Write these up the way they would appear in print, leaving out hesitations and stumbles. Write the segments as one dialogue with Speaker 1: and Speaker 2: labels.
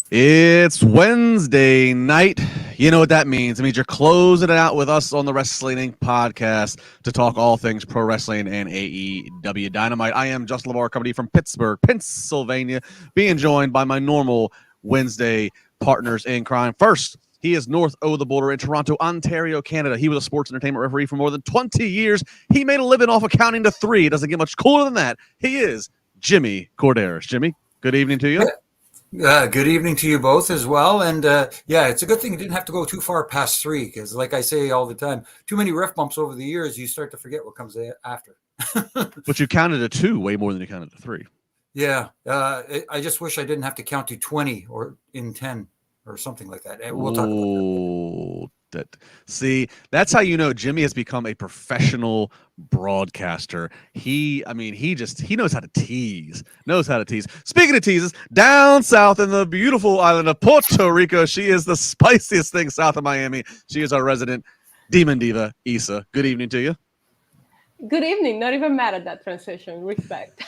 Speaker 1: It's Wednesday night. You know what that means. It means you're closing it out with us on the Wrestling Inc. podcast to talk all things pro wrestling and AEW Dynamite. I am Justin LaBar, coming to you from Pittsburgh, Pennsylvania, being joined by my normal Wednesday partners in crime. First, he is north of the border in Toronto, Ontario, Canada. He was a sports entertainment referee for more than 20 years. He made a living off of counting to three. It doesn't get much cooler than that. He is Jimmy Korderas. Jimmy, good evening to you.
Speaker 2: Good evening to you both as well. And yeah, it's a good thing you didn't have to go too far past three, because like I say all the time, too many ref bumps over the years, you start to forget what comes after.
Speaker 1: But you counted to two way more than you counted to three.
Speaker 2: Yeah. I just wish I didn't have to count to 20 or in 10 or something like that. And we'll talk about that.
Speaker 1: See, that's how you know Jimmy has become a professional broadcaster. He knows how to tease. Speaking of teases, down south in the beautiful island of Puerto Rico, she is the spiciest thing south of Miami. She is our resident demon diva, Isa. Good evening to you.
Speaker 3: Good evening. Not even mad at that transition. Respect.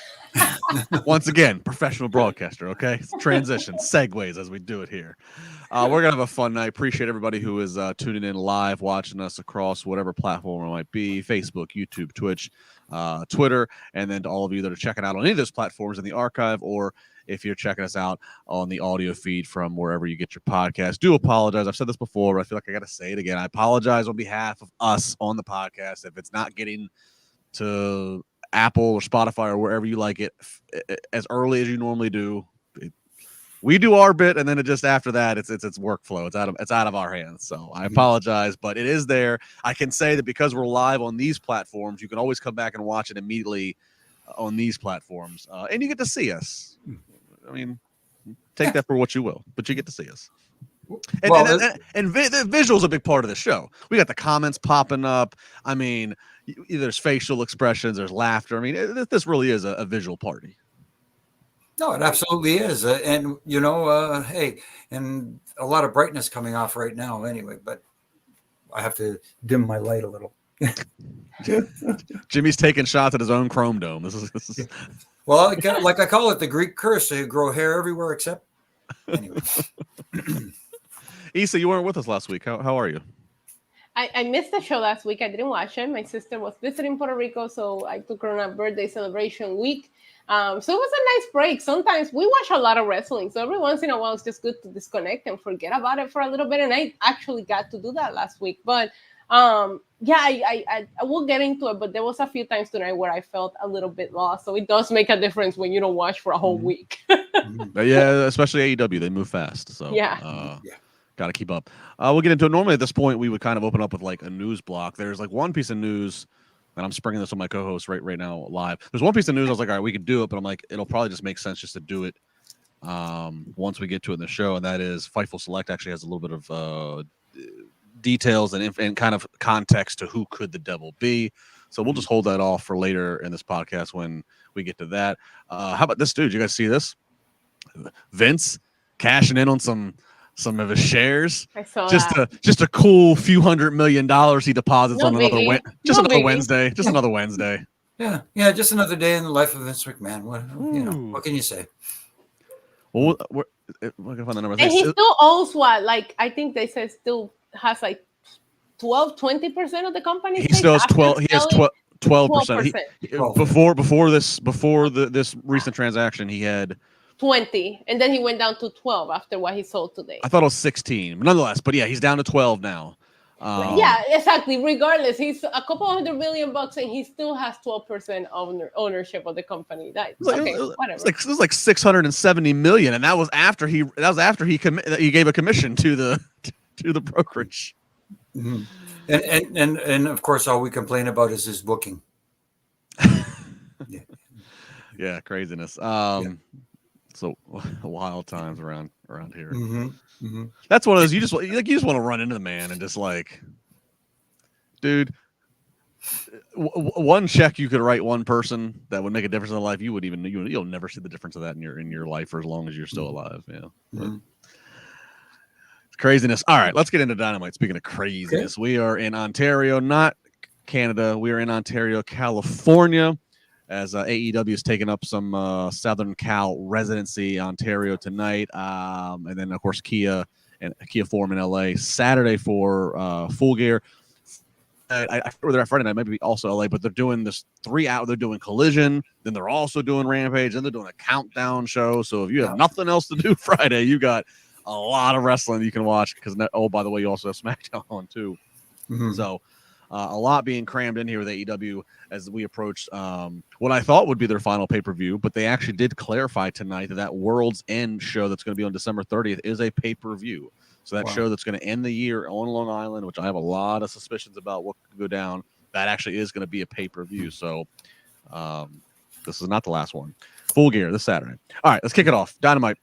Speaker 1: Once again, professional broadcaster, okay? Transition, segues as we do it here. We're going to have a fun night. Appreciate everybody who is tuning in live, watching us across whatever platform it might be, Facebook, YouTube, Twitch, Twitter, and then to all of you that are checking out on any of those platforms in the archive, or if you're checking us out on the audio feed from wherever you get your podcast. Do apologize. I've said this before, but I feel like I got to say it again. I apologize on behalf of us on the podcast if it's not getting to Apple or Spotify or wherever you like it as early as you normally do. We do our bit, and then it just after that, it's workflow. It's out of our hands. So I apologize, but it is there. I can say that because we're live on these platforms, you can always come back and watch it immediately on these platforms, and you get to see us. I mean, take that for what you will, but you get to see us. And the visual's a big part of the show. We got the comments popping up. I mean, there's facial expressions, there's laughter. I mean, this really is a visual party.
Speaker 2: No, it absolutely is. And, you know, hey, and a lot of brightness coming off right now anyway, but I have to dim my light a little.
Speaker 1: Jimmy's taking shots at his own chrome dome. This is...
Speaker 2: Well, like I call it the Greek curse. So you grow hair everywhere except... Anyway.
Speaker 1: Isa, you weren't with us last week. How are you?
Speaker 3: I missed the show last week. I didn't watch it. My sister was visiting Puerto Rico, so I took her on a birthday celebration week. So it was a nice break. Sometimes we watch a lot of wrestling, so every once in a while it's just good to disconnect and forget about it for a little bit. And I actually got to do that last week. But yeah, I will get into it. But there was a few times tonight where I felt a little bit lost. So it does make a difference when you don't watch for a whole week.
Speaker 1: Yeah, especially AEW. They move fast. So
Speaker 3: yeah.
Speaker 1: Got to keep up. We'll get into it. Normally at this point, we would kind of open up with like a news block. There's like one piece of news, and I'm springing this on my co-host right now live. There's one piece of news I was like, all right, we could do it, but I'm like, it'll probably just make sense just to do it once we get to it in the show, and that is Fightful Select actually has a little bit of details and kind of context to who could the devil be. So we'll just hold that off for later in this podcast when we get to that. How about this, dude? You guys see this? Vince cashing in on some of his shares.
Speaker 3: I saw
Speaker 1: just a cool few $100 million he deposits on another Wednesday. Just another Wednesday.
Speaker 2: Yeah, just another day in the life of Vince McMahon. What can you say?
Speaker 1: Well, we're gonna find the number.
Speaker 3: And he still owns what? Like I think they said still has like 20% of the company.
Speaker 1: He still has 12. He has 12%. Before this recent transaction, he had
Speaker 3: 20, and then he went down to 12 after what he sold today.
Speaker 1: I thought it was 16, but nonetheless. But yeah, he's down to 12 now.
Speaker 3: Yeah, exactly. Regardless, he's a couple $100 million, and he still has 12% ownership of the company. That's okay, whatever.
Speaker 1: It was like $670 million, and that was after he gave a commission to the brokerage.
Speaker 2: Mm-hmm. And of course, all we complain about is his booking.
Speaker 1: Yeah, craziness. So wild times around here.
Speaker 2: Mm-hmm. Mm-hmm.
Speaker 1: That's one of those you just want to run into the man and just like, dude, one check you could write one person that would make a difference in their life. You'll never see the difference of that in your life for as long as you're still alive. Yeah. Mm-hmm. Craziness. All right, let's get into Dynamite. Speaking of craziness, we are in Ontario, not Canada. We are in Ontario, California. as AEW is taking up some Southern Cal residency, Ontario tonight, and then of course Kia Forum in LA Saturday for Full Gear. I were there Friday night, maybe also LA, but they're doing this 3 hour. They're doing Collision, then they're also doing Rampage, and they're doing a countdown show. So if you have nothing else to do Friday, you got a lot of wrestling you can watch. Because by the way, you also have SmackDown on too. Mm-hmm. So a lot being crammed in here with AEW as we approach what I thought would be their final pay-per-view, but they actually did clarify tonight that World's End show that's going to be on December 30th is a pay-per-view. So that show that's going to end the year on Long Island, which I have a lot of suspicions about what could go down, that actually is going to be a pay-per-view. So this is not the last one. Full Gear this Saturday. All right, let's kick it off. Dynamite.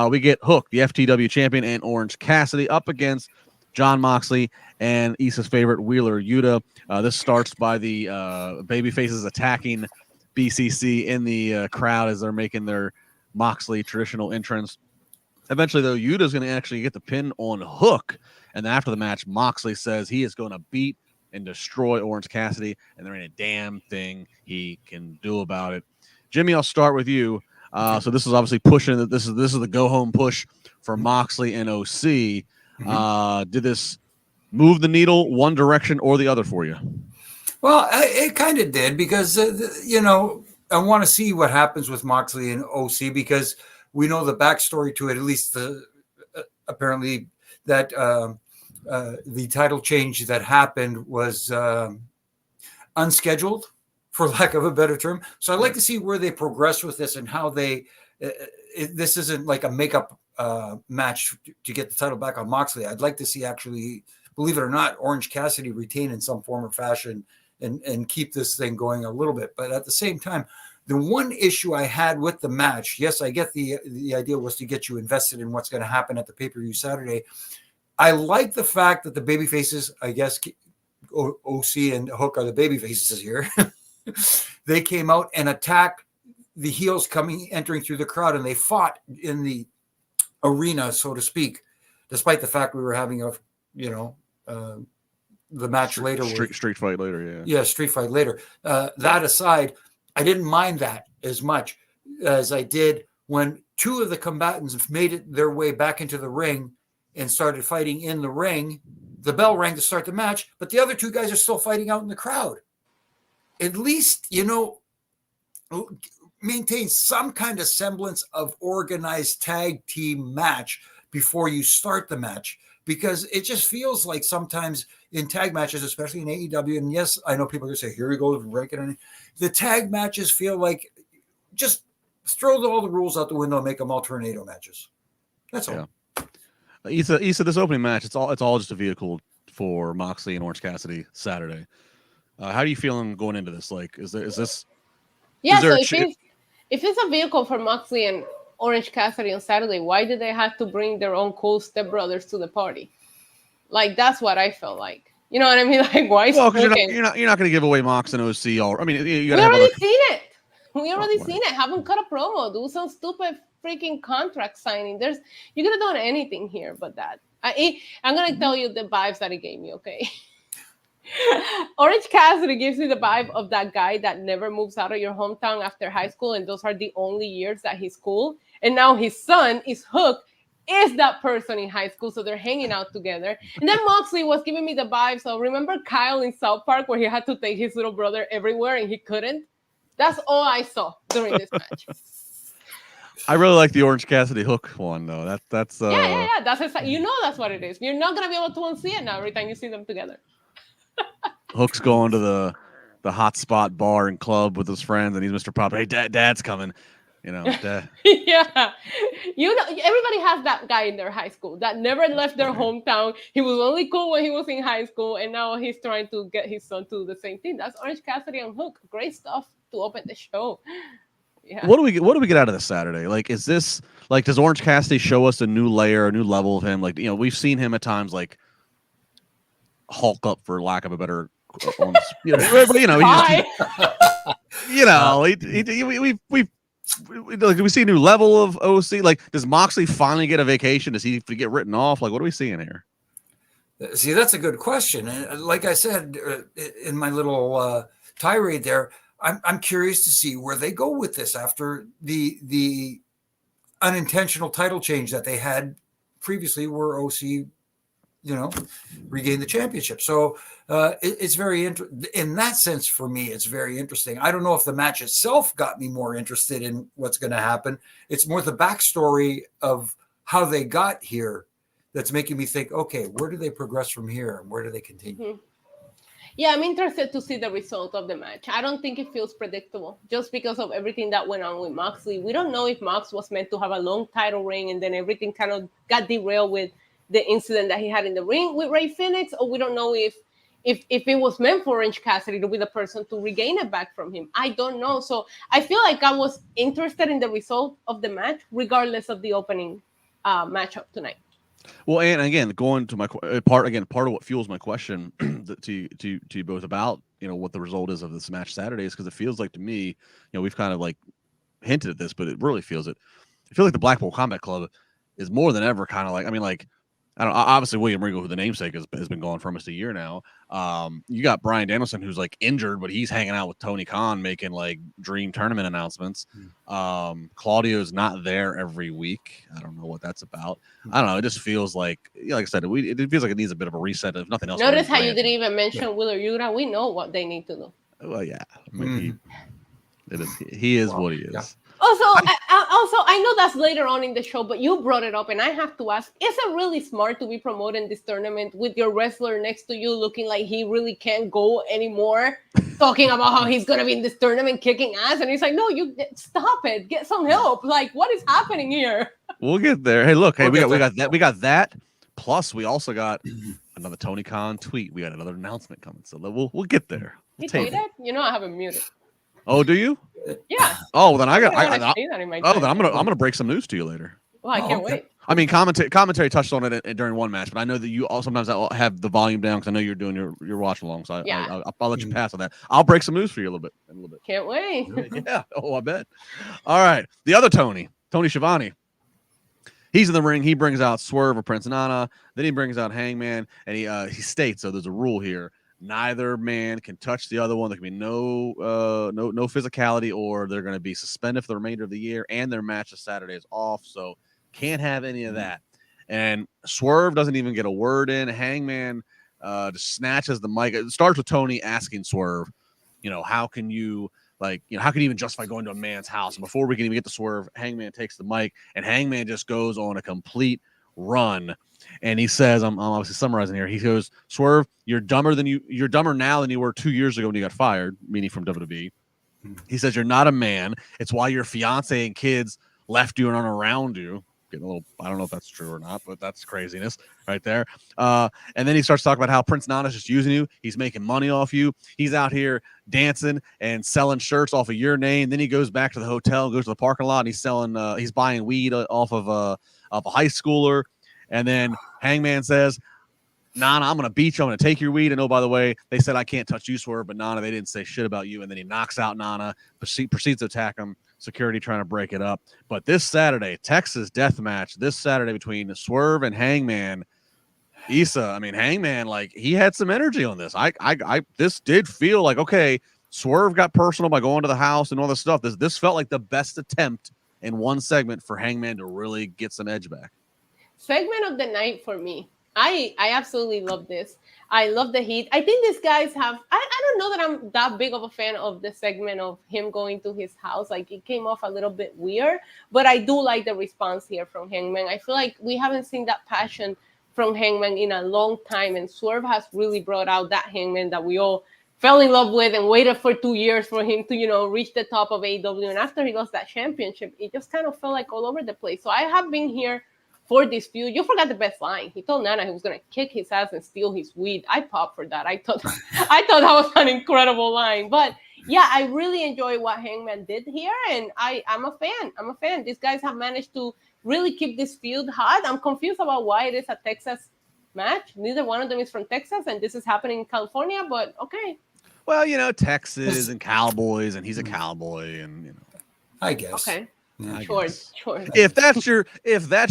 Speaker 1: We get Hook, the FTW champion, and Orange Cassidy up against Jon Moxley and Isa's favorite, Wheeler Yuta. This starts by the babyfaces attacking BCC in the crowd as they're making their Moxley traditional entrance. Eventually, though, Yuta's going to actually get the pin on Hook. And then after the match, Moxley says he is going to beat and destroy Orange Cassidy, and there ain't a damn thing he can do about it. Jimmy, I'll start with you. So this is obviously pushing. This is the go-home push for Moxley and OC. Did this move the needle one direction or the other for you?
Speaker 2: Well, it kind of did because, I want to see what happens with Moxley and OC because – we know the backstory to it, at least apparently that the title change that happened was unscheduled, for lack of a better term. So I'd like to see where they progress with this and how they this isn't like a makeup match to get the title back on Moxley. I'd like to see actually, believe it or not, Orange Cassidy retain in some form or fashion and keep this thing going a little bit. But at the same time, the one issue I had with the match, yes, I get the idea was to get you invested in what's going to happen at the pay-per-view Saturday. I like the fact that the babyfaces, I guess OC and Hook are the babyfaces here. They came out and attacked the heels entering through the crowd, and they fought in the arena, so to speak, despite the fact we were having the match later.
Speaker 1: Street fight later,
Speaker 2: yeah. Yeah, street fight later. That aside, I didn't mind that as much as I did when two of the combatants made it their way back into the ring and started fighting in the ring. The bell rang to start the match, but the other two guys are still fighting out in the crowd. At least, maintain some kind of semblance of organized tag team match before you start the match. Because it just feels like sometimes in tag matches, especially in AEW, and yes, I know people are going to say, here we go, the tag matches feel like just throw all the rules out the window and make them all tornado matches. That's all.
Speaker 1: Yeah. Isa, this opening match, it's all just a vehicle for Moxley and Orange Cassidy Saturday. How are you feeling going into this? Like, is this?
Speaker 3: Yeah, so if it's a vehicle for Moxley and Orange Cassidy on Saturday, why did they have to bring their own cool stepbrothers to the party? Like, that's what I felt like. You know what I mean? Like, why?
Speaker 1: Well, because you're not going to give away Mox and OC all. I mean, you got to
Speaker 3: have
Speaker 1: already
Speaker 3: seen it. We already seen it. Have them cut a promo. Do some stupid freaking contract signing. You could have done anything here but that. I'm going to tell you the vibes that it gave me, okay? Orange Cassidy gives me the vibe of that guy that never moves out of your hometown after high school, and those are the only years that he's cool. And now his son is Hook, is that person in high school, so they're hanging out together. And then Moxley was giving me the vibe. So remember Kyle in South Park where he had to take his little brother everywhere and he couldn't? That's all I saw during this match.
Speaker 1: I really like the Orange Cassidy Hook one though. That's
Speaker 3: yeah. That's that's what it is. You're not gonna be able to unsee it now every time you see them together.
Speaker 1: Hook's going to the hot spot bar and club with his friends, and he's Mr. Pop. Hey, Dad's coming. Dad.
Speaker 3: Yeah. Everybody has that guy in their high school that never left their hometown. He was only cool when he was in high school, and now he's trying to get his son to do the same thing. That's Orange Cassidy and Hook. Great stuff to open the show. Yeah.
Speaker 1: What do we get out of this Saturday? Like, is this like, does Orange Cassidy show us a new layer, a new level of him? Like, we've seen him at times like Hulk up, for lack of a better, we see a new level of OC. Like, does Moxley finally get a vacation? Does he get written off? Like, what are we seeing here?
Speaker 2: See, that's a good question. And like I said in my little tirade there, I'm curious to see where they go with this after the unintentional title change that they had previously, where OC, regained the championship. So it's very in that sense for me. It's very interesting. I don't know if the match itself got me more interested in what's going to happen. It's more the backstory of how they got here that's making me think, okay, where do they progress from here and where do they continue?
Speaker 3: Mm-hmm. Yeah, I'm interested to see the result of the match. I don't think it feels predictable just because of everything that went on with Moxley. We don't know if Mox was meant to have a long title reign and then everything kind of got derailed with the incident that he had in the ring with Rey Fenix, or we don't know if it was meant for Orange Cassidy to be the person to regain it back from him. I don't know. So I feel like I was interested in the result of the match, regardless of the opening matchup tonight.
Speaker 1: Well, and again, going to my part of what fuels my question to you both about what the result is of this match Saturday is because it feels like to me, we've kind of like hinted at this, but it really feels it. I feel like the Blackpool Combat Club is more than ever kind of like, I don't know, obviously William Regal, who the namesake has been gone for almost a year now. You got Bryan Danielson, who's like injured, but he's hanging out with Tony Khan making like dream tournament announcements. Claudio's not there every week. I don't know what that's about. I don't know. It just feels like I said, it feels like it needs a bit of a reset. If nothing else.
Speaker 3: Notice how you didn't even mention Wheeler Yuta. We know what they need to do.
Speaker 1: Well, yeah. He is what he is. Yeah.
Speaker 3: Also, I know that's later on in the show, but you brought it up, and I have to ask: is it really smart to be promoting this tournament with your wrestler next to you, looking like he really can't go anymore, talking about how he's gonna be in this tournament kicking ass, and he's like, "No, you stop it, get some help." Like, what is happening here?
Speaker 1: We'll get there. Hey, look, we got that. Plus, we also got another Tony Khan tweet. We got another announcement coming, so we'll get there.
Speaker 3: He tweeted? I have him muted.
Speaker 1: Oh, do you?
Speaker 3: Yeah.
Speaker 1: Oh, then I'm gonna break some news to you later.
Speaker 3: Well, I can't wait.
Speaker 1: I mean, commentary touched on it during one match, but I know that you all sometimes have the volume down because I know you're doing your watch along. So I'll let you pass on that. I'll break some news for you a little bit.
Speaker 3: Can't wait.
Speaker 1: Yeah. Oh, I bet. All right. The other Tony Schiavone. He's in the ring. He brings out Swerve or Prince Nana. Then he brings out Hangman, and he states, so there's a rule here. Neither man can touch the other one. There can be no physicality, or they're going to be suspended for the remainder of the year, and their match of Saturday is off. So can't have any of that. And Swerve doesn't even get a word in. Hangman just snatches the mic. It starts with Tony asking Swerve, how can you even justify going to a man's house? And before we can even get to Swerve, Hangman takes the mic, and Hangman just goes on a complete run. And he says, I'm obviously summarizing here. He goes, Swerve, you're dumber now than you were 2 years ago when you got fired, meaning from WWE. He says, you're not a man. It's why your fiance and kids left you and aren't around you. Getting a little, I don't know if that's true or not, but that's craziness right there. And then he starts talking about how Prince Nana's just using you. He's making money off you. He's out here dancing and selling shirts off of your name. Then he goes back to the hotel, goes to the parking lot, and he's buying weed off of a high schooler. And then Hangman says, Nana, I'm going to beat you. I'm going to take your weed. And oh, by the way, they said I can't touch you, Swerve, but Nana, they didn't say shit about you. And then he knocks out Nana, proceeds to attack him. Security trying to break it up. But this Saturday, Texas death match, this Saturday between Swerve and Hangman. Isa, Hangman, he had some energy on this. This did feel like, okay, Swerve got personal by going to the house and all this stuff. This felt like the best attempt in one segment for Hangman to really get some edge back.
Speaker 3: Segment of the night for me. I absolutely love this. I love the heat. I think these guys have, I don't know that I'm that big of a fan of the segment of him going to his house. It came off a little bit weird, but I do like the response here from Hangman. I feel like we haven't seen that passion from Hangman in a long time, and Swerve has really brought out that Hangman that we all fell in love with and waited for 2 years for him to, reach the top of AEW. And after he lost that championship, it just kind of felt like all over the place. So I have been here for this feud. You forgot the best line. He told Nana he was gonna kick his ass and steal his weed. I popped for that. I thought that was an incredible line. But yeah, I really enjoy what Hangman did here, and I'm a fan. These guys have managed to really keep this feud hot. I'm confused about why it is a Texas match. Neither one of them is from Texas, and this is happening in California. But okay.
Speaker 1: Well, Texas and cowboys, and he's a cowboy, and
Speaker 2: I guess.
Speaker 3: Okay.
Speaker 1: Yeah,
Speaker 3: sure.
Speaker 1: If that's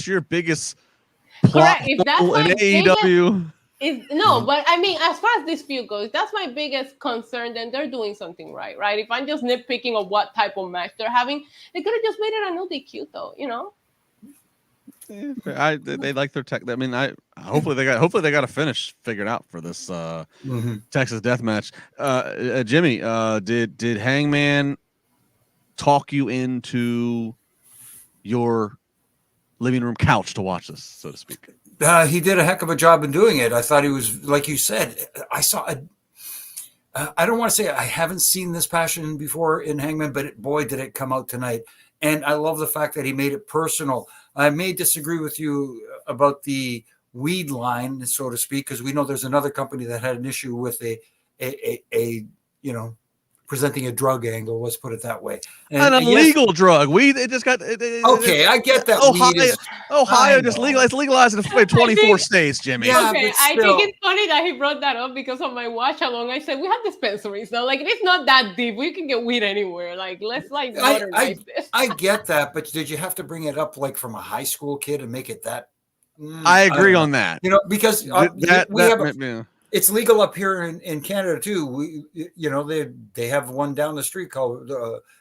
Speaker 1: your biggest plot
Speaker 3: if that's
Speaker 1: in AEW,
Speaker 3: No, but I mean, as far as this feud goes, that's my biggest concern. Then they're doing something right? If I'm just nitpicking of what type of match they're having, they could have just made it a no DQ, though.
Speaker 1: They like their tech. I mean, hopefully they got a finish figured out for this Texas death match. Jimmy, did Hangman talk you into your living room couch to watch this, so to speak?
Speaker 2: He did a heck of a job in doing it. I thought he was, like you said, I saw I don't want to say I haven't seen this passion before in Hangman, but boy, did it come out tonight. And I love the fact that he made it personal. I may disagree with you about the weed line, so to speak, because we know there's another company that had an issue with a presenting a drug angle. Let's put it that way.
Speaker 1: An illegal drug. Weed. It just got.
Speaker 2: Okay, I get that.
Speaker 1: Ohio just legalized in 24 states, Jimmy.
Speaker 2: Yeah,
Speaker 3: okay, I think it's funny that he brought that up because on my watch along, I said we have dispensaries now. It's not that deep. We can get weed anywhere. Let's modernize this.
Speaker 2: I get that, but did you have to bring it up from a high school kid and make it that?
Speaker 1: I agree on that.
Speaker 2: Because it's legal up here in Canada too. They have one down the street called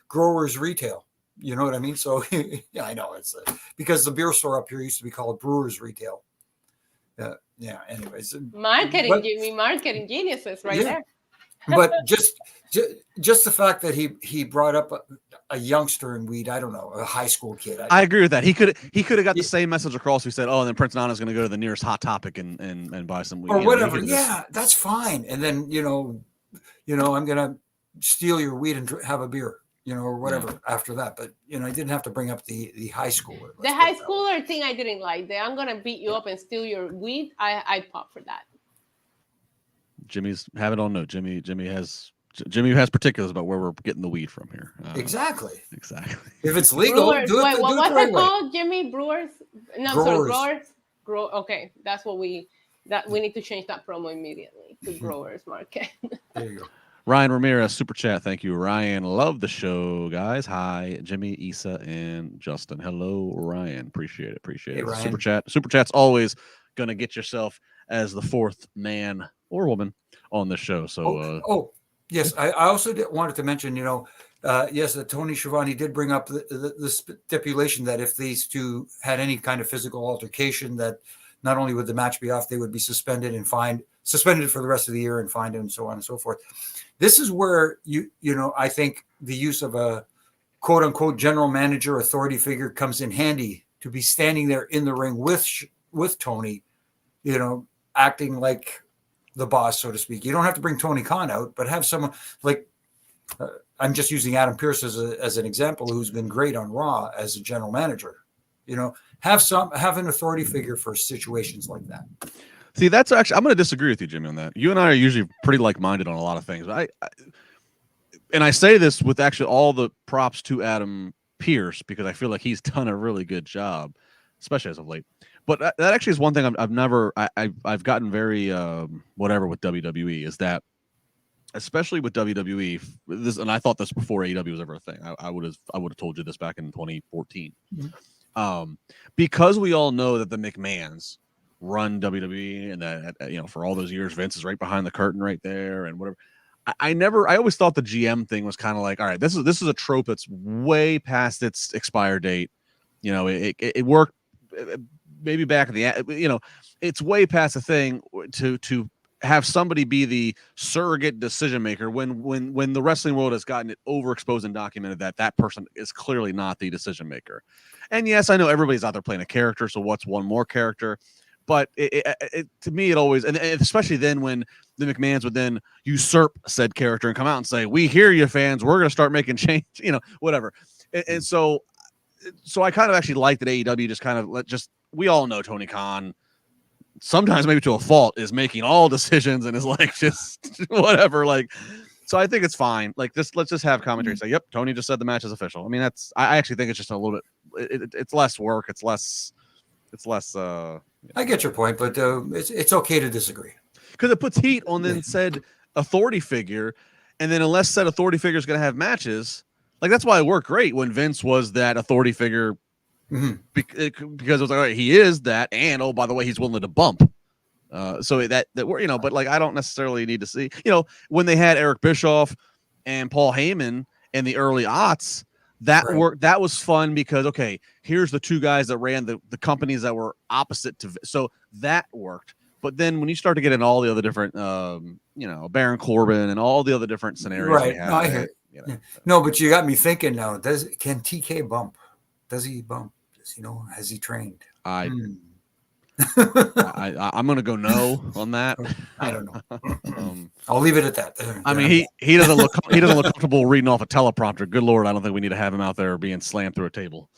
Speaker 2: Growers Retail. You know what I mean? So yeah, I know it's because the beer store up here used to be called Brewers Retail. Yeah. Anyways,
Speaker 3: marketing geniuses there.
Speaker 2: But just the fact that he brought up a youngster in weed, I don't know, a high school kid.
Speaker 1: I agree with that. He could have got the same message across. Who said, "Oh, and then Prince Nana's going to go to the nearest Hot Topic and buy some weed
Speaker 2: or whatever." Yeah, that's fine. And then I'm going to steal your weed and have a beer, or whatever after that. But I didn't have to bring up the high schooler.
Speaker 3: The high schooler thing I didn't like. I'm going to beat you up and steal your weed. I pop for that.
Speaker 1: Jimmy's have it on note. Jimmy has particulars about where we're getting the weed from here.
Speaker 2: Exactly.
Speaker 1: If
Speaker 2: it's legal,
Speaker 3: Brewers.
Speaker 2: do it.
Speaker 3: What's it called, Jimmy? Brewers? No,
Speaker 2: Growers.
Speaker 3: Growers. Okay, that's what we need to change that promo immediately to Growers Market.
Speaker 2: There you go.
Speaker 1: Ryan Ramirez, super chat. Thank you, Ryan. Love the show, guys. Hi, Jimmy, Isa, and Justin. Hello, Ryan. Appreciate it.
Speaker 2: Hey, Ryan.
Speaker 1: Super chat's always gonna get yourself as the fourth man or woman on the show. So,
Speaker 2: yes, I also wanted to mention, yes, that Tony Schiavone did bring up the stipulation that if these two had any kind of physical altercation, that not only would the match be off, they would be suspended for the rest of the year and fined and so on and so forth. This is where I think the use of a quote unquote general manager authority figure comes in handy, to be standing there in the ring with Tony, acting like the boss, so to speak. You don't have to bring Tony Khan out, but have someone like I'm just using Adam Pearce as an example, who's been great on Raw as a general manager. Have an authority figure for situations like that.
Speaker 1: See, that's actually, I'm going to disagree with you, Jimmy, on that. You and I are usually pretty like-minded on a lot of things. But I say this with actually all the props to Adam Pearce, because I feel like he's done a really good job, especially as of late. But that actually is one thing I've gotten very whatever with WWE, is that, especially with WWE, and I thought this before AEW was ever a thing. I would have told you this back in 2014, because we all know that the McMahons run WWE, and that for all those years Vince is right behind the curtain right there and whatever. I always thought the GM thing was kind of like, all right, this is a trope that's way past its expire date. It worked maybe back in the it's way past the thing to have somebody be the surrogate decision maker when the wrestling world has gotten it overexposed and documented that person is clearly not the decision maker. And yes, I know everybody's out there playing a character, so what's one more character? But to me, it always, and especially then when the McMahons would then usurp said character and come out and say, "We hear you, fans. We're going to start making change," whatever. And so I kind of actually like that AEW just kind of we all know Tony Khan, sometimes maybe to a fault, is making all decisions and is like just whatever. So I think it's fine. Let's just have commentary say, "Yep, Tony just said the match is official." I mean, I actually think it's just a little bit. It's less work. It's less.
Speaker 2: I get your point, but it's okay to disagree,
Speaker 1: because it puts heat on then said authority figure, and then unless said authority figure is going to have matches, that's why it worked great when Vince was that authority figure, because it was like, all right, he is that, and oh, by the way, he's willing to bump, So that we're, you know, but like I don't necessarily need to see, you know, when they had Eric Bischoff and Paul Heyman in the early aughts, that worked. That was fun because okay, here's the two guys that ran the companies that were opposite to, so that worked. But then when you start to get in all the other different, you know, Baron Corbin and all the other different scenarios, we have,
Speaker 2: no, I hear. You know, no, but you got me thinking now. Can TK bump? Does he bump? Does he know? Has he trained?
Speaker 1: I'm gonna go no on that.
Speaker 2: I don't know. I'll leave it at that.
Speaker 1: I mean, he doesn't look comfortable reading off a teleprompter. Good Lord, I don't think we need to have him out there being slammed through a table.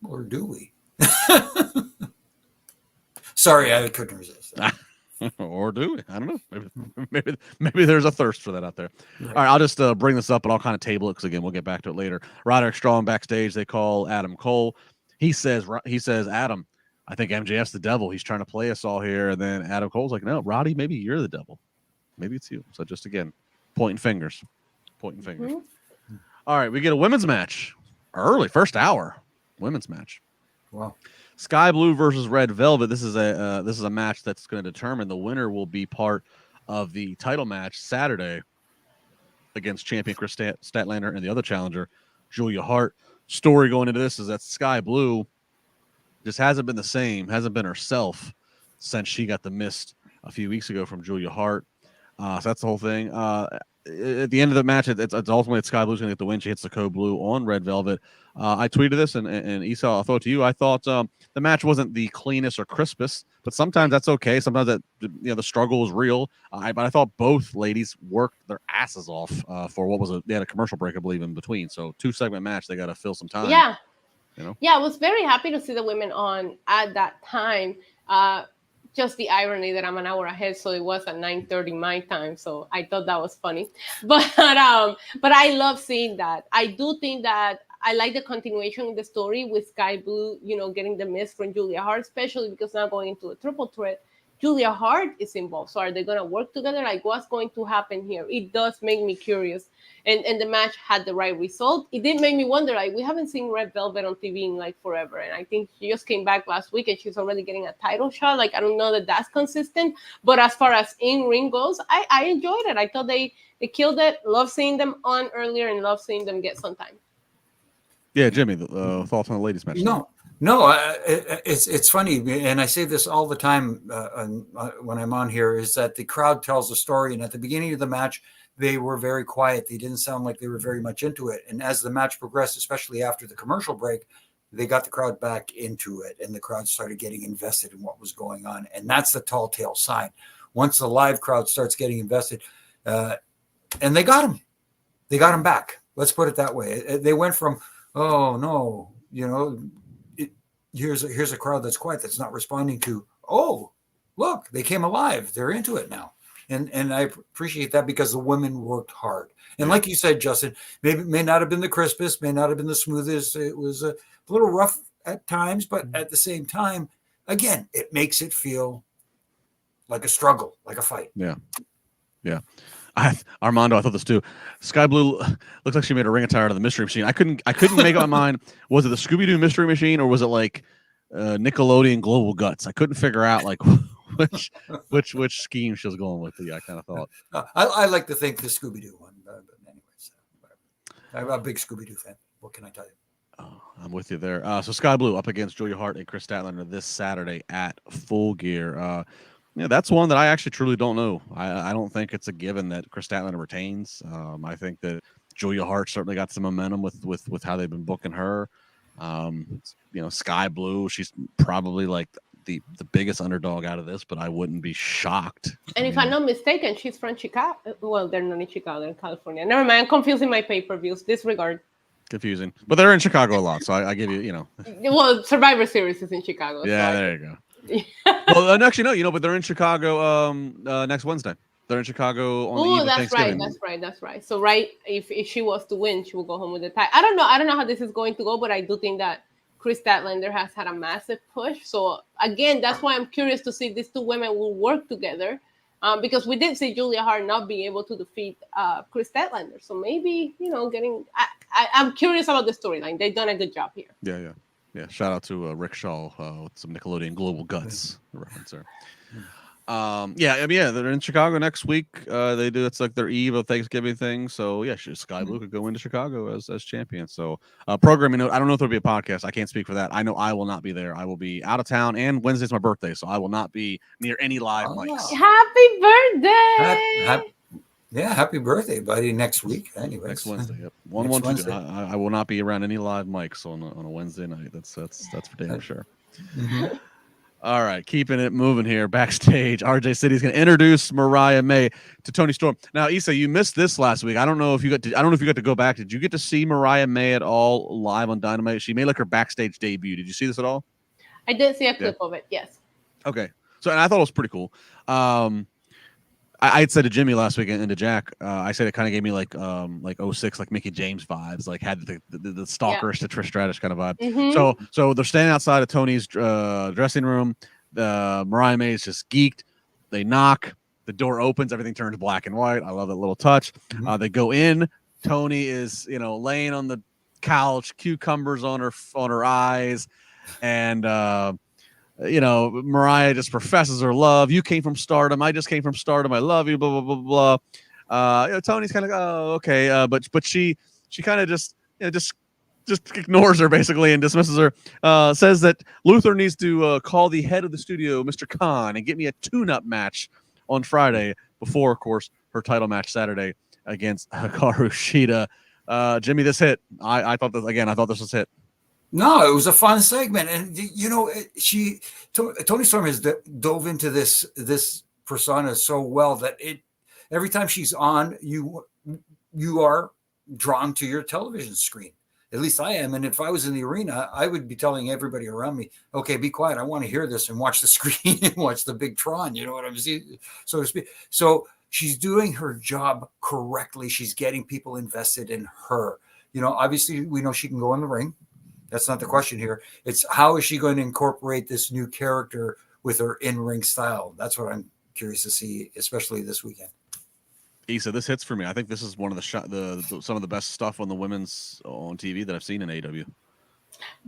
Speaker 2: Or do we? Sorry, I couldn't resist.
Speaker 1: Or do we? I don't know. Maybe there's a thirst for that out there. Right. All right, I'll just bring this up and I'll kind of table it because again, we'll get back to it later. Roderick Strong backstage, they call Adam Cole. He says, Adam, I think MJF's the devil. He's trying to play us all here. And then Adam Cole's like, no, Roddy, maybe you're the devil. Maybe it's you. So just again, pointing fingers. Mm-hmm. All right, we get a women's match early, first hour women's match.
Speaker 2: Wow.
Speaker 1: Sky Blue versus Red Velvet. This is a match that's going to determine the winner will be part of the title match Saturday against champion Chris Statlander and the other challenger, Julia Hart. Story going into this is that Sky Blue just hasn't been the same, hasn't been herself since she got the mist a few weeks ago from Julia Hart. So that's the whole thing. At the end of the match, it's ultimately Sky Blue's going to get the win. She hits the code blue on Red Velvet. I tweeted this, and Isa, I'll throw it to you. I thought the match wasn't the cleanest or crispest, but sometimes that's okay. Sometimes that, you know, the struggle is real. But I thought both ladies worked their asses off for what was they had a commercial break, I believe, in between. So 2-segment match, they got to fill some time.
Speaker 3: Yeah.
Speaker 1: You know?
Speaker 3: Yeah, I was very happy to see the women on at that time. Just the irony that I'm an hour ahead, so it was at 9:30 my time. So I thought that was funny, but I love seeing that. I do think that I like the continuation in the story with Sky Blue, you know, getting the miss from Julia Hart, especially because now going into a triple threat, Julia Hart is involved. So are they going to work together? Like, what's going to happen here? It does make me curious. And the match had the right result. It did make me wonder, like, we haven't seen Red Velvet on TV in like forever. And I think she just came back last week and she's already getting a title shot. Like, I don't know that that's consistent. But as far as in-ring goes, I enjoyed it. I thought they killed it. Love seeing them on earlier and love seeing them get some time.
Speaker 1: Yeah, Jimmy, thoughts on the ladies match?
Speaker 2: No, it's funny, and I say this all the time when I'm on here, is that the crowd tells the story, and at the beginning of the match, they were very quiet. They didn't sound like they were very much into it, and as the match progressed, especially after the commercial break, they got the crowd back into it, and the crowd started getting invested in what was going on, and that's the tall tale sign. Once the live crowd starts getting invested, and they got them back. Let's put it that way. They went from, oh no, you know, here's a crowd that's quiet, that's not responding to, oh, look, they came alive. They're into it now. And I appreciate that because the women worked hard. And like you said, Justin, maybe may not have been the crispest, may not have been the smoothest. It was a little rough at times, but at the same time, again, it makes it feel like a struggle, like a fight.
Speaker 1: Yeah. Armando, I thought this too. Sky Blue looks like she made a ring attire out of the Mystery Machine. I couldn't make up my mind. Was it the Scooby-Doo Mystery Machine or was it like Nickelodeon Global Guts? I couldn't figure out like which scheme she was going with. I kind of thought.
Speaker 2: I like to think the Scooby-Doo one, but anyways, I'm a big Scooby-Doo fan. What can I tell you?
Speaker 1: Oh, I'm with you there. So Sky Blue up against Julia Hart and Chris Statlander this Saturday at Full Gear. Yeah, that's one that I actually truly don't know. I don't think it's a given that Chris Statlander retains. I think that Julia Hart certainly got some momentum with how they've been booking her. You know, Sky Blue, she's probably like the biggest underdog out of this, but I wouldn't be shocked.
Speaker 3: And if I'm not mistaken, she's from Chicago. Well, they're not in Chicago, they're in California. Never mind, I'm confusing my pay-per-views. Disregard.
Speaker 1: Confusing. But they're in Chicago a lot, so I give you, you know.
Speaker 3: Well, Survivor Series is in Chicago.
Speaker 1: Yeah, so there you go. Well, actually, no, you know, but they're in Chicago next Wednesday. They're in Chicago on the eve of Thanksgiving.
Speaker 3: That's right. So, if she was to win, she will go home with the tie. I don't know how this is going to go, but I do think that Chris Statlander has had a massive push. So, again, that's why I'm curious to see if these two women will work together, because we did see Julia Hart not being able to defeat Chris Statlander. So maybe, you know, I'm curious about the storyline. They've done a good job here.
Speaker 1: Yeah. Yeah, shout out to Rick Shaw with some Nickelodeon Global Guts reference there. They're in Chicago next week. They do it's like their eve of Thanksgiving thing. So yeah, Sky Blue could go into Chicago as champion. So programming note, I don't know if there'll be a podcast. I can't speak for that. I know I will not be there. I will be out of town, and Wednesday's my birthday, so I will not be near any live mics.
Speaker 3: Happy birthday!
Speaker 2: Happy birthday, buddy! Next week, anyways.
Speaker 1: Next Wednesday. Yep. Wednesday. I will not be around any live mics on a Wednesday night. That's for damn sure.
Speaker 2: Mm-hmm.
Speaker 1: All right, keeping it moving here. Backstage, RJ City's going to introduce Mariah May to Toni Storm. Now, Isa, you missed this last week. I don't know if you got to go back. Did you get to see Mariah May at all live on Dynamite? She made like her backstage debut. Did you see this at all?
Speaker 3: I did see a clip of it. Yes.
Speaker 1: Okay. So, and I thought it was pretty cool. I had said to Jimmy last week and to Jack, I said it kind of gave me like 06, like Mickey James vibes, like had the stalkerish to Trish Stratus kind of vibe.
Speaker 3: Mm-hmm.
Speaker 1: So they're standing outside of Tony's dressing room. Mariah May is just geeked. They knock. The door opens. Everything turns black and white. I love that little touch.
Speaker 2: Mm-hmm.
Speaker 1: They go in. Tony is laying on the couch, cucumbers on her eyes, and Mariah just professes her love. You came from Stardom. I just came from Stardom. I love you. Blah blah blah blah. Tony's kind of oh okay, but she kind of just ignores her basically and dismisses her. Says that Luther needs to call the head of the studio, Mr. Khan, and get me a tune-up match on Friday before, of course, her title match Saturday against Hikaru Shida. Jimmy, this hit. I thought this was hit.
Speaker 2: No, it was a fun segment, and Toni Storm has dove into this persona so well that every time she's on, you are drawn to your television screen. At least I am, and if I was in the arena, I would be telling everybody around me, "Okay, be quiet. I want to hear this and watch the screen and watch the big Tron." You know what I'm saying, so to speak. So she's doing her job correctly. She's getting people invested in her. Obviously, we know she can go in the ring. That's not the question here. It's how is she going to incorporate this new character with her in-ring style? That's what I'm curious to see, especially this weekend.
Speaker 1: Isa, this hits for me. I think this is one of some of the best stuff on the women's on TV that I've seen in AEW.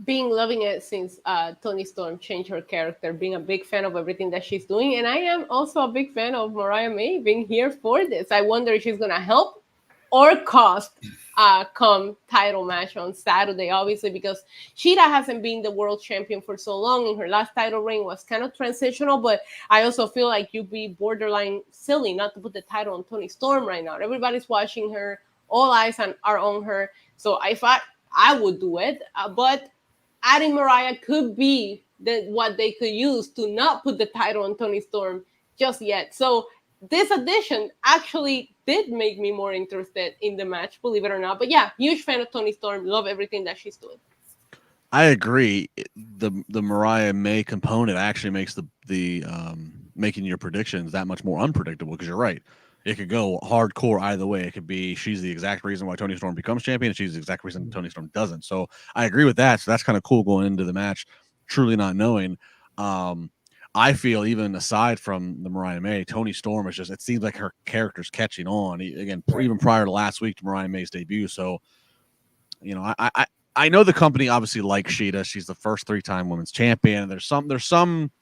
Speaker 3: Loving it since Toni Storm changed her character, being a big fan of everything that she's doing. And I am also a big fan of Mariah May being here for this. I wonder if she's going to help or cost come title match on Saturday, obviously, because Shida hasn't been the world champion for so long, and her last title reign was kind of transitional, but I also feel like you'd be borderline silly not to put the title on Toni Storm right now. Everybody's watching her. All eyes are on her. So I thought I would do it, but adding Mariah could be what they could use to not put the title on Toni Storm just yet. So this addition actually did make me more interested in the match, believe it or not. But yeah, huge fan of Toni Storm. Love everything that she's doing.
Speaker 1: I agree. The Mariah May component actually makes the making your predictions that much more unpredictable, because you're right. It could go hardcore either way. It could be she's the exact reason why Toni Storm becomes champion, and she's the exact reason Toni Storm doesn't. So I agree with that. So that's kind of cool going into the match, truly not knowing. I feel even aside from the Mariah May, Toni Storm is it seems like her character's catching on again, even prior to last week to Mariah May's debut. So, I know the company obviously likes Shida. She's the first 3-time women's champion. There's some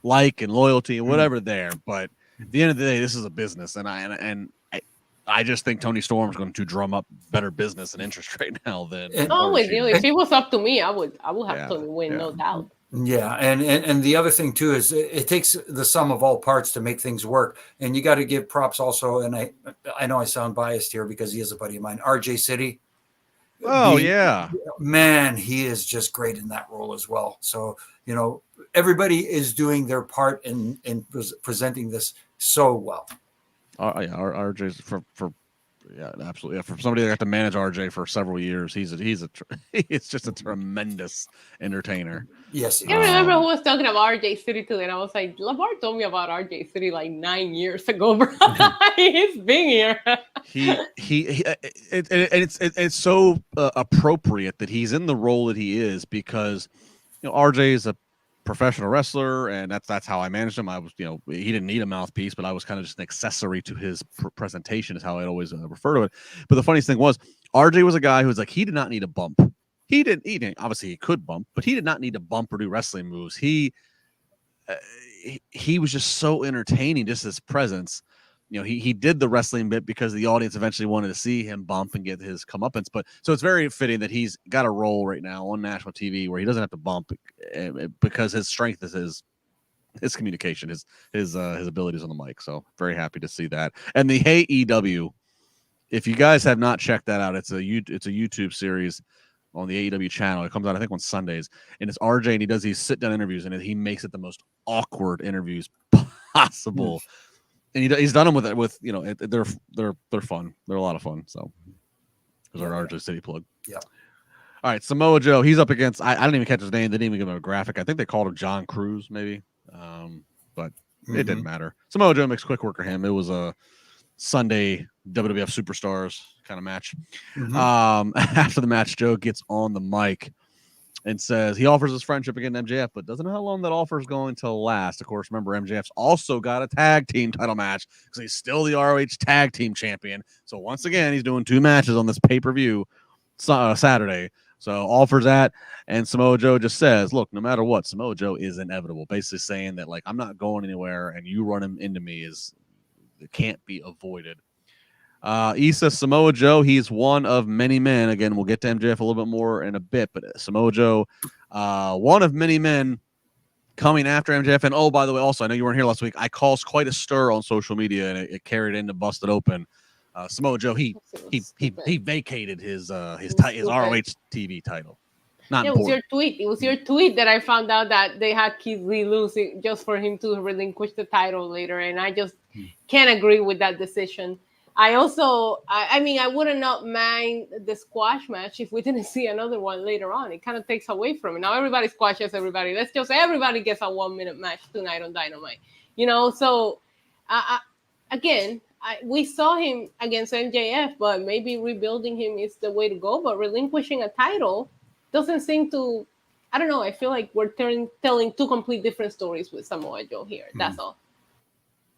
Speaker 1: like and loyalty and whatever there, but at the end of the day, this is a business, and I just think Toni Storm is going to drum up better business and interest right now than.
Speaker 3: With you. If it was up to me, I would have Toni win, no doubt.
Speaker 2: Yeah, and the other thing too is it takes the sum of all parts to make things work, and you got to give props also. And I know I sound biased here because he is a buddy of mine, RJ City.
Speaker 1: Oh yeah,
Speaker 2: man, he is just great in that role as well. So everybody is doing their part in presenting this so well.
Speaker 1: RJ's for absolutely. Yeah, for somebody that got to manage RJ for several years, he's just a tremendous entertainer.
Speaker 2: Yes,
Speaker 3: I remember who was talking about RJ City today, and I was like, LaBar told me about RJ City like 9 years ago, bro. He's been here.
Speaker 1: It's so appropriate that he's in the role that he is, because RJ is a professional wrestler, and that's how I managed him. I was, he didn't need a mouthpiece, but I was kind of just an accessory to his presentation, is how I'd always refer to it. But the funniest thing was, RJ was a guy who was like, he did not need a bump. he didn't. Obviously, he could bump, but he did not need to bump or do wrestling moves. He was just so entertaining, just his presence. He did the wrestling bit because the audience eventually wanted to see him bump and get his comeuppance. But so it's very fitting that he's got a role right now on national TV where he doesn't have to bump because his strength is his communication, his abilities on the mic. So very happy to see that. And the AEW, if you guys have not checked that out, it's a YouTube series on the AEW channel. It comes out, I think, on Sundays, and it's RJ, and he does these sit-down interviews, and he makes it the most awkward interviews possible. And he's done them with they're fun. They're a lot of fun. So there's our RJ City plug.
Speaker 2: Yeah.
Speaker 1: All right, Samoa Joe. He's up against. I didn't even catch his name. They didn't even give him a graphic. I think they called him John Cruz, maybe. But it didn't matter. Samoa Joe makes quick work of him. It was a Sunday WWF Superstars kind of match. After the match, Joe gets on the mic and says he offers his friendship against MJF, but doesn't know how long that offer is going to last. Of course, remember, MJF's also got a tag team title match because he's still the ROH tag team champion. So once again, he's doing 2 matches on this pay-per-view Saturday. So offers that, and Samoa Joe just says, look, no matter what, Samoa Joe is inevitable, basically saying that, like, I'm not going anywhere, and you run him into me it can't be avoided. Isa, Samoa Joe, he's one of many men. Again, we'll get to MJF a little bit more in a bit, but Samoa Joe, one of many men coming after MJF. And, oh, by the way, also, I know you weren't here last week. I caused quite a stir on social media, and it carried into Busted Open. Samoa Joe, he vacated his ROH TV title.
Speaker 3: It was your tweet. It was your tweet that I found out that they had Keith Lee losing just for him to relinquish the title later, and I just can't agree with that decision. I also, I mean, I would not mind the squash match if we didn't see another one later on. It kind of takes away from it. Now everybody squashes everybody. Let's just say everybody gets a 1-minute match tonight on Dynamite. So again, we saw him against MJF, but maybe rebuilding him is the way to go. But relinquishing a title doesn't seem to, I don't know. I feel like we're telling 2 complete different stories with Samoa Joe here. That's all.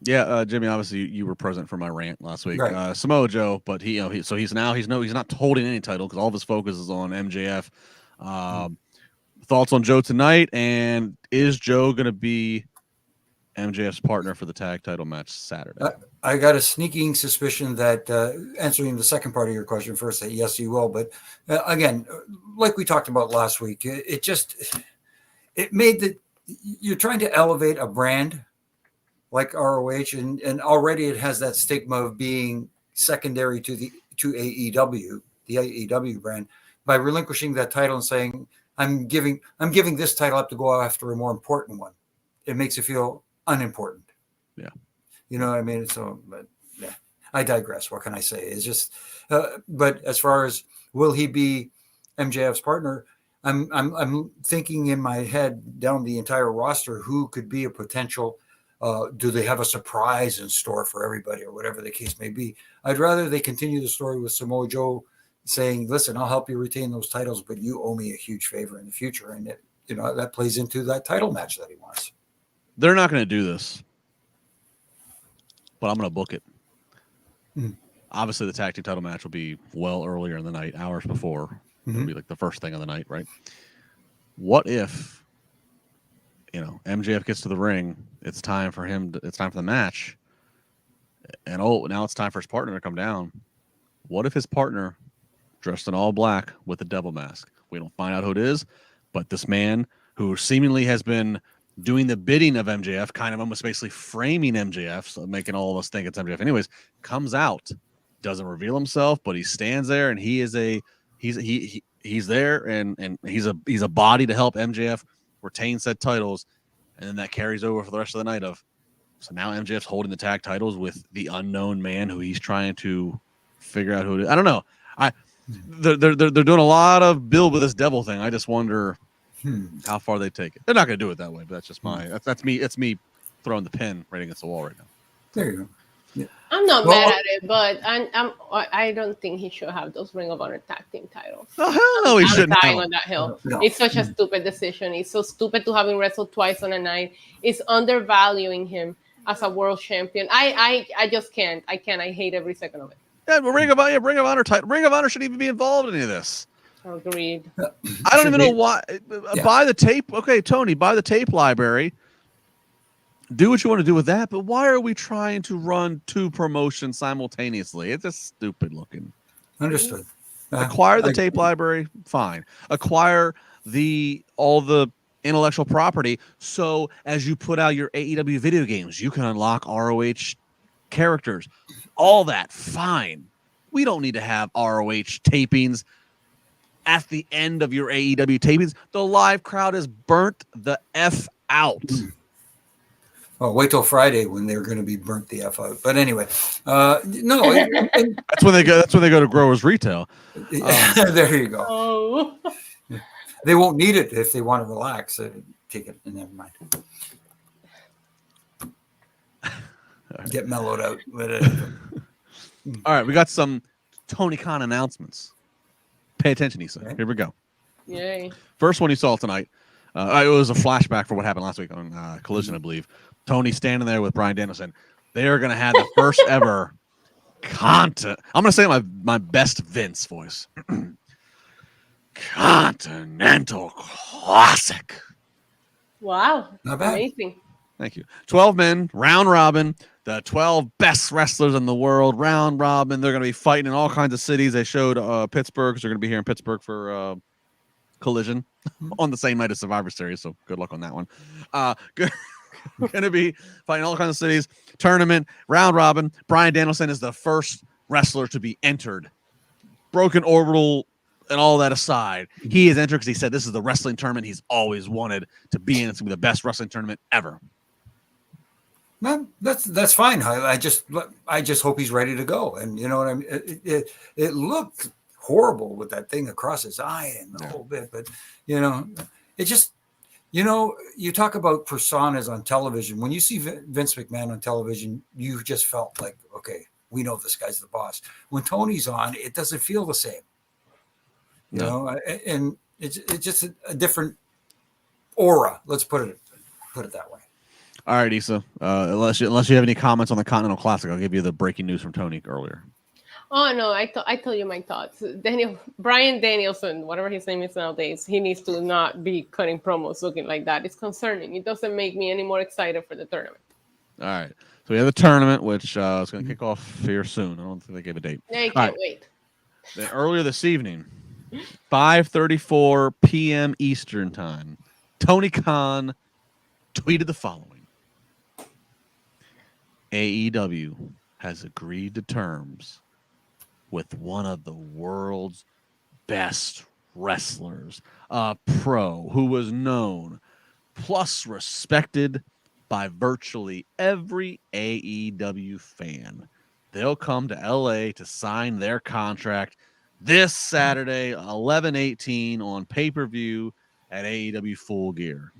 Speaker 1: Yeah, Jimmy. Obviously, you were present for my rant last week.
Speaker 2: Right.
Speaker 1: Samoa Joe, but he's not holding any title because all of his focus is on MJF. Thoughts on Joe tonight, and is Joe going to be MJF's partner for the tag title match Saturday?
Speaker 2: I got a sneaking suspicion that answering the second part of your question first, that yes, he will. But again, like we talked about last week, it made that you're trying to elevate a brand like ROH, and already it has that stigma of being secondary to AEW, the AEW brand, by relinquishing that title and saying, I'm giving this title up to go after a more important one. It makes it feel unimportant.
Speaker 1: Yeah.
Speaker 2: You know what I mean? So, but yeah, I digress. What can I say? It's just, but as far as will he be MJF's partner, I'm thinking in my head down the entire roster, who could be a potential. Do they have a surprise in store for everybody, or whatever the case may be? I'd rather they continue the story with Samoa Joe saying, listen, I'll help you retain those titles, but you owe me a huge favor in the future. And that plays into that title match that he wants.
Speaker 1: They're not going to do this, but I'm going to book it. Obviously, the tag team title match will be well earlier in the night, hours before. It'll be like the first thing of the night, right? What if, MJF gets to the ring, it's time for the match, and now it's time for his partner to come down. What if his partner, dressed in all black with a devil mask? We don't find out who it is, but this man who seemingly has been doing the bidding of MJF, kind of almost basically framing MJF, so making all of us think it's MJF anyways, comes out, doesn't reveal himself, but he stands there, and he's there, and he's a body to help MJF retain said titles, and then that carries over for the rest of the night so now MJF's holding the tag titles with the unknown man who he's trying to figure out who it is. I don't know. They're doing a lot of build with this devil thing. I just wonder how far they take it. They're not going to do it that way, but that's just that's me. It's me throwing the pin right against the wall right now.
Speaker 2: There you go. Yeah.
Speaker 3: I'm not mad at it, but I don't think he should have those Ring of Honor tag team titles.
Speaker 1: Oh, hell no, he shouldn't.
Speaker 3: Dying on that hill. No. It's such a stupid decision. It's so stupid to have him wrestle twice on a night. It's undervaluing him as a world champion. I just can't. I hate every second of it.
Speaker 1: Yeah, but Ring of Honor title. Ring of Honor shouldn't even be involved in any of this.
Speaker 3: Agreed.
Speaker 1: I don't even know why. Buy the tape. Okay, Tony, buy the tape library. Do what you want to do with that, but why are we trying to run 2 promotions simultaneously? It's just stupid looking.
Speaker 2: Understood.
Speaker 1: Acquire the tape library, fine. Acquire all the intellectual property, so as you put out your AEW video games, you can unlock ROH characters. All that, fine. We don't need to have ROH tapings at the end of your AEW tapings. The live crowd is burnt the F out.
Speaker 2: Well, wait till Friday when they're going to be burnt the F out. But anyway, no.
Speaker 1: That's when they go. That's when they go to Growers Retail.
Speaker 2: There you go.
Speaker 3: Oh.
Speaker 2: They won't need it if they want to relax. Take it. Never mind. Get mellowed out.
Speaker 1: All right, we got some Tony Khan announcements. Pay attention, Isa.
Speaker 2: Okay.
Speaker 1: Here we go.
Speaker 3: Yay.
Speaker 1: First one you saw tonight. It was a flashback for what happened last week on Collision, I believe. Tony standing there with Bryan Danielson. They are going to have the first ever content. I'm going to say my best Vince voice. Continental Classic.
Speaker 3: Wow.
Speaker 2: Not bad.
Speaker 3: Amazing.
Speaker 1: Thank you. 12 men, round robin. The 12 best wrestlers in the world, round robin. They're going to be fighting in all kinds of cities. They showed Pittsburgh, because they're going to be here in Pittsburgh for Collision on the same night as Survivor Series. So good luck on that one. Going to be fighting all kinds of cities. Tournament, round robin. Bryan Danielson is the first wrestler to be entered. Broken Orbital and all that aside, he is entered because he said this is the wrestling tournament he's always wanted to be in. It's going to be the best wrestling tournament ever.
Speaker 2: No, that's fine. I just hope he's ready to go. And you know what I mean? It looked horrible with that thing across his eye and the whole bit, but you know, it just, you know, you talk about personas on television. When you see Vince McMahon on television, you just felt like, okay, we know this guy's the boss. When Tony's on, it doesn't feel the same. You know, and it's just a different aura. Let's put it that way.
Speaker 1: All right, Isa. Unless you have any comments on the Continental Classic, I'll give you the breaking news from Tony earlier.
Speaker 3: Oh no, I told you my thoughts. Bryan Danielson, whatever his name is nowadays, he needs to not be cutting promos looking like that. It's concerning. It doesn't make me any more excited for the tournament.
Speaker 1: All right. So we have the tournament, which is going to kick off here soon. I don't think they gave a date.
Speaker 3: Yeah, I can't wait.
Speaker 1: Then earlier this evening, 5:34 p.m. Eastern time, Tony Khan tweeted the following. AEW has agreed to terms with one of the world's best wrestlers, a pro who was known plus respected by virtually every AEW fan. They'll come to LA to sign their contract this Saturday, 11/18 on pay-per-view at AEW Full Gear.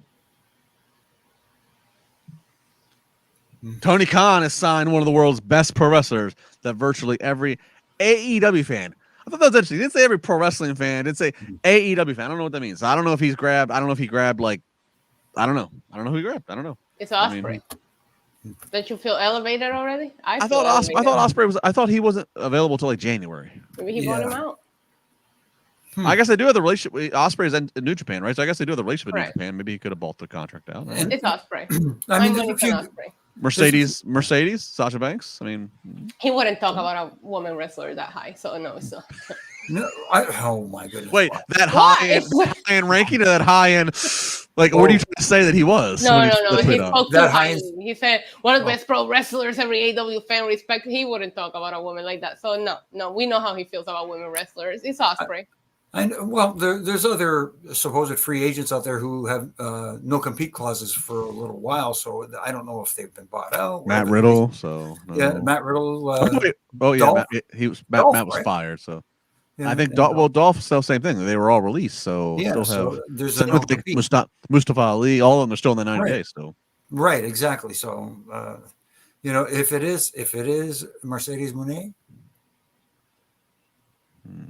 Speaker 1: Tony Khan has signed one of the world's best pro wrestlers that virtually every AEW fan. I thought that was interesting. He didn't say every pro wrestling fan. He did say AEW fan. I don't know what that means. I don't know if he grabbed like, I don't know who he grabbed. I don't know.
Speaker 3: It's Ospreay. Don't you feel elevated already?
Speaker 1: I thought Ospreay was. I thought he wasn't available till like January.
Speaker 3: Maybe he bought him out.
Speaker 1: I guess they do have the relationship. Ospreay's in New Japan, right? So I guess they do have the relationship with New
Speaker 3: Right.
Speaker 1: Japan. Maybe he could have bought the contract out.
Speaker 3: It's Ospreay.
Speaker 2: I mean,
Speaker 3: Money for Ospreay.
Speaker 1: Mercedes, Sasha Banks. I mean,
Speaker 3: He wouldn't talk about a woman wrestler that high, so no, it's not.
Speaker 2: no, oh my goodness.
Speaker 1: wait,
Speaker 3: Why?
Speaker 1: that high-end ranking or that high-end? Like, what are you trying to say that he was?
Speaker 3: No. He spoke too
Speaker 2: That
Speaker 3: highly.
Speaker 2: high-end-
Speaker 3: He said one of the best pro wrestlers every AEW fan respect. He wouldn't talk about a woman like that. So no, we know how he feels about women wrestlers. It's Ospreay.
Speaker 2: Well, there's other supposed free agents out there who have no compete clauses for a little while, so I don't know if they've been bought out.
Speaker 1: Matt Riddle. So no.
Speaker 2: Yeah, Matt Riddle.
Speaker 1: Matt was
Speaker 2: right?
Speaker 1: fired. So
Speaker 2: Yeah,
Speaker 1: I think
Speaker 2: and
Speaker 1: Dolph still same thing. They were all released, so
Speaker 2: Yeah,
Speaker 1: still
Speaker 2: so
Speaker 1: have.
Speaker 2: there's
Speaker 1: Same
Speaker 2: a
Speaker 1: with
Speaker 2: non-compete.
Speaker 1: Mustafa Ali. All of them are still in the 90
Speaker 2: Right.
Speaker 1: days. So
Speaker 2: Right, exactly. So if it is Mercedes Moné,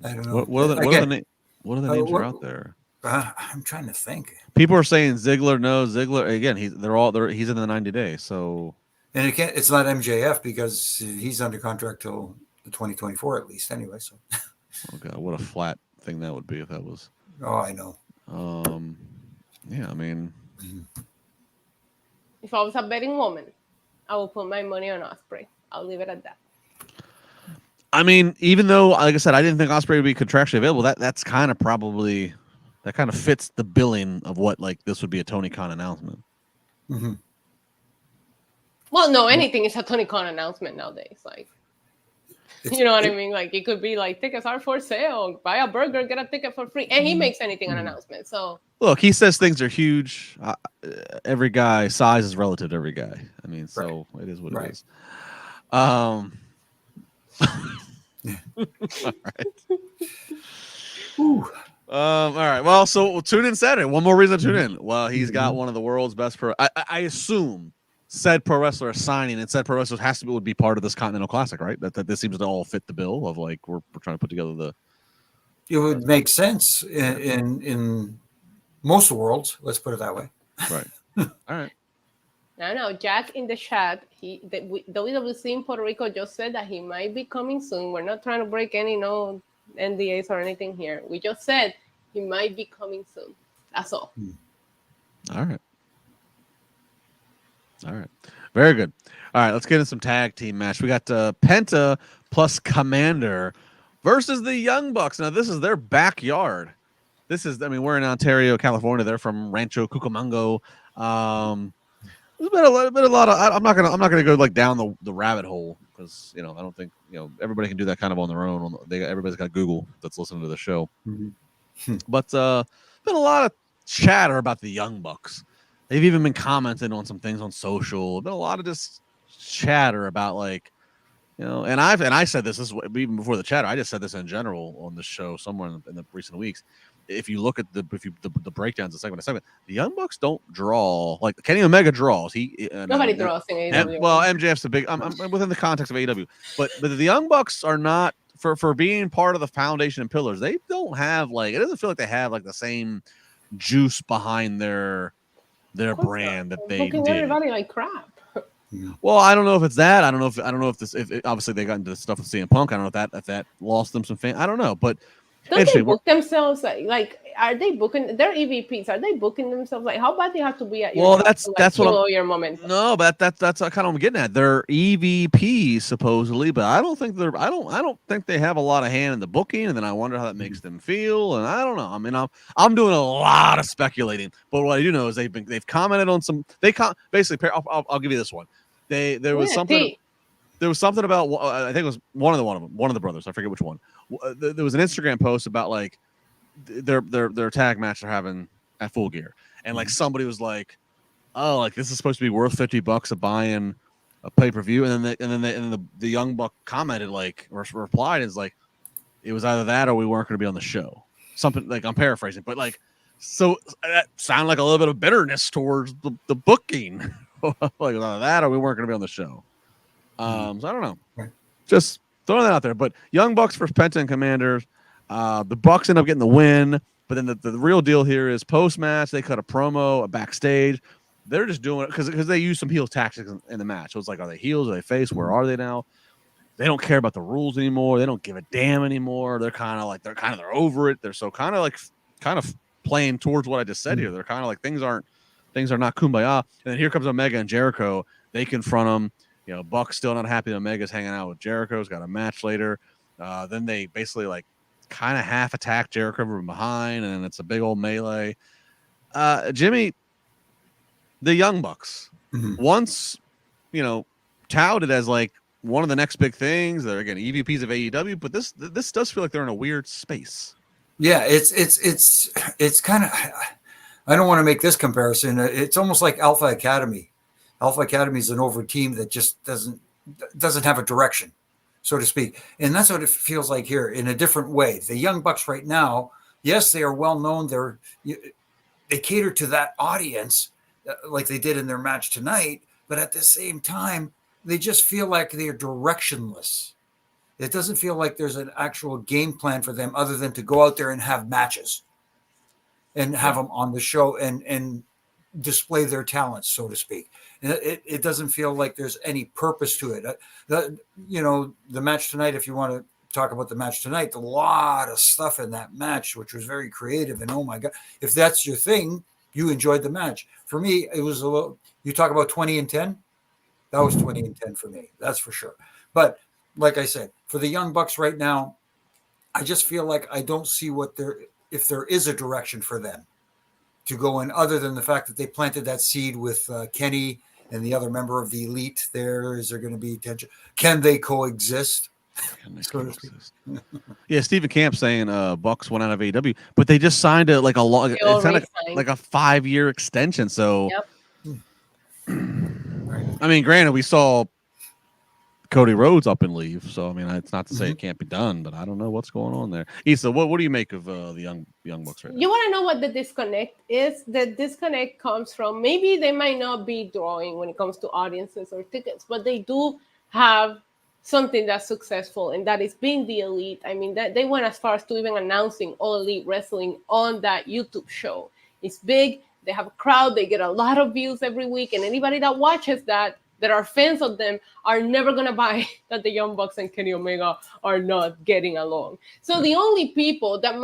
Speaker 2: I don't know.
Speaker 1: what are the names that are out there?
Speaker 2: I'm trying to think.
Speaker 1: People are saying Ziggler. No, Ziggler again. He's in the 90 days. So
Speaker 2: And it's not MJF because he's under contract till 2024 at least. Anyway, so
Speaker 1: oh god, what a thing that would be if that was.
Speaker 2: Oh, I know.
Speaker 1: Yeah, I mean,
Speaker 3: If I was a betting woman, I will put my money on Ospreay. I'll leave it at that.
Speaker 1: I mean, even though, like I said, I didn't think Ospreay would be contractually available. That's kind of probably that kind of fits the billing of what like this would be a Tony Khan announcement.
Speaker 2: Mm-hmm.
Speaker 3: Well, no, anything is a Tony Khan announcement nowadays. Like, you know what I mean? Like, it could be like tickets are for sale. Buy a burger, get a ticket for free, and he makes anything an announcement. So
Speaker 1: look, he says things are huge. Every guy size is relative to every guy. I mean, so it is what it is. All right. All right. Well, so we'll tune in Saturday. One more reason to tune in. Well, he's got one of the world's best pro. I assume said pro wrestler is signing, and said pro wrestler would be part of this Continental Classic, right? That this seems to all fit the bill of like we're trying to put together the.
Speaker 2: It would make sense in most worlds. Let's put it that way.
Speaker 1: Right. All right.
Speaker 3: No. Jack in the chat. WWC in Puerto Rico just said that he might be coming soon. We're not trying to break any NDAs or anything here. We just said he might be coming soon. That's all.
Speaker 1: All right. Very good. All right, let's get in some tag team match. We got Penta plus Commander versus the Young Bucks. Now, this is their backyard. We're in Ontario, California. They're from Rancho Cucamonga. There's been a lot of. I'm not gonna go like down the rabbit hole because I don't think everybody can do that kind of on their own. Everybody's got Google that's listening to the show. Mm-hmm. But been a lot of chatter about the Young Bucks. They've even been commenting on some things on social. Been a lot of just chatter about and I said this even before the chatter. I just said this in general on the show somewhere in the recent weeks. If you look at the breakdowns of segment to segment, the Young Bucks don't draw like Kenny Omega draws.
Speaker 3: Nobody draws in AEW.
Speaker 1: Well, MJF's a big. I'm within the context of AEW, but the Young Bucks are not for being part of the foundation and pillars. They don't have it doesn't feel like they have the same juice behind their brand that they did.
Speaker 3: Everybody like crap.
Speaker 1: Well, I don't know if it's that. I don't know if obviously they got into the stuff with CM Punk. I don't know if that lost them some fame. I don't know, but.
Speaker 3: Don't they book themselves like are they booking their EVPs? Are they booking themselves how bad they have to be at your
Speaker 1: that's what
Speaker 3: your moment?
Speaker 1: No, but that's kind of what I'm getting at. They're EVPs supposedly, but I don't think I don't think they have a lot of hand in the booking, and then I wonder how that makes them feel, and I don't know. I mean, I'm doing a lot of speculating, but what I do know is they've commented on some. Basically. I'll give you this one. There was something. There was something about I think it was one of the brothers. I forget which one. There was an Instagram post about their tag match they're having at Full Gear, and somebody was like, "Oh, this is supposed to be worth $50 of buying a pay per view," and then the Young Buck commented or replied is it was either that or we weren't going to be on the show. Something I'm paraphrasing, but so that sounded like a little bit of bitterness towards the booking, either that or we weren't going to be on the show. So I don't know. Right. Just throwing that out there. But Young Bucks versus Penta and Commanders. The Bucks end up getting the win. But then the real deal here is post-match, they cut a promo backstage. They're just doing it because they use some heel tactics in the match. So it's are they heels? Are they face? Where are they now? They don't care about the rules anymore. They don't give a damn anymore. They're kind of they're over it. They're so kind of playing towards what I just said here. They're kind of things are not kumbaya. And then here comes Omega and Jericho. They confront them. Buck's still not happy that Omega's hanging out with Jericho. He's got a match later. Then they basically kind of half attack Jericho from behind, and it's a big old melee. Jimmy, the Young Bucks, once touted as one of the next big things. They're again EVPs of AEW, but this does feel like they're in a weird space.
Speaker 2: Yeah, it's kind of. I don't want to make this comparison. It's almost like Alpha Academy. Alpha Academy is an over team that just doesn't have a direction, so to speak. And that's what it feels like here in a different way. The Young Bucks right now, yes, they are well known. They cater to that audience like they did in their match tonight. But at the same time, they just feel like they're directionless. It doesn't feel like there's an actual game plan for them other than to go out there and have matches and have them on the show and display their talents, so to speak. It doesn't feel like there's any purpose to it. The match tonight, if you want to talk about the match tonight, a lot of stuff in that match, which was very creative. And oh my God, if that's your thing, you enjoyed the match. For me, it was a little, you talk about 20 and 10. That was 20 and 10 for me. That's for sure. But like I said, for the Young Bucks right now, I just feel like I don't see if there is a direction for them to go in, other than the fact that they planted that seed with Kenny and the other member of the Elite. Is there going to be tension? Can they coexist?
Speaker 1: Yeah, Stephen Camp saying Bucks went out of AEW, but they just signed a like 5-year extension. So,
Speaker 3: yep.
Speaker 1: I mean, granted, we saw Cody Rhodes up and leave, so I mean, it's not to say it can't be done, but I don't know what's going on there. Isa, what do you make of the young Bucks right now?
Speaker 3: You want to know what the disconnect is? The disconnect comes from, maybe they might not be drawing when it comes to audiences or tickets, but they do have something that's successful, and that is being the Elite. I mean, that they went as far as to even announcing All Elite Wrestling on that YouTube show. It's big. They have a crowd. They get a lot of views every week, and anybody that watches that are fans of them are never gonna buy that the Young Bucks and Kenny Omega are not getting along. So the only people that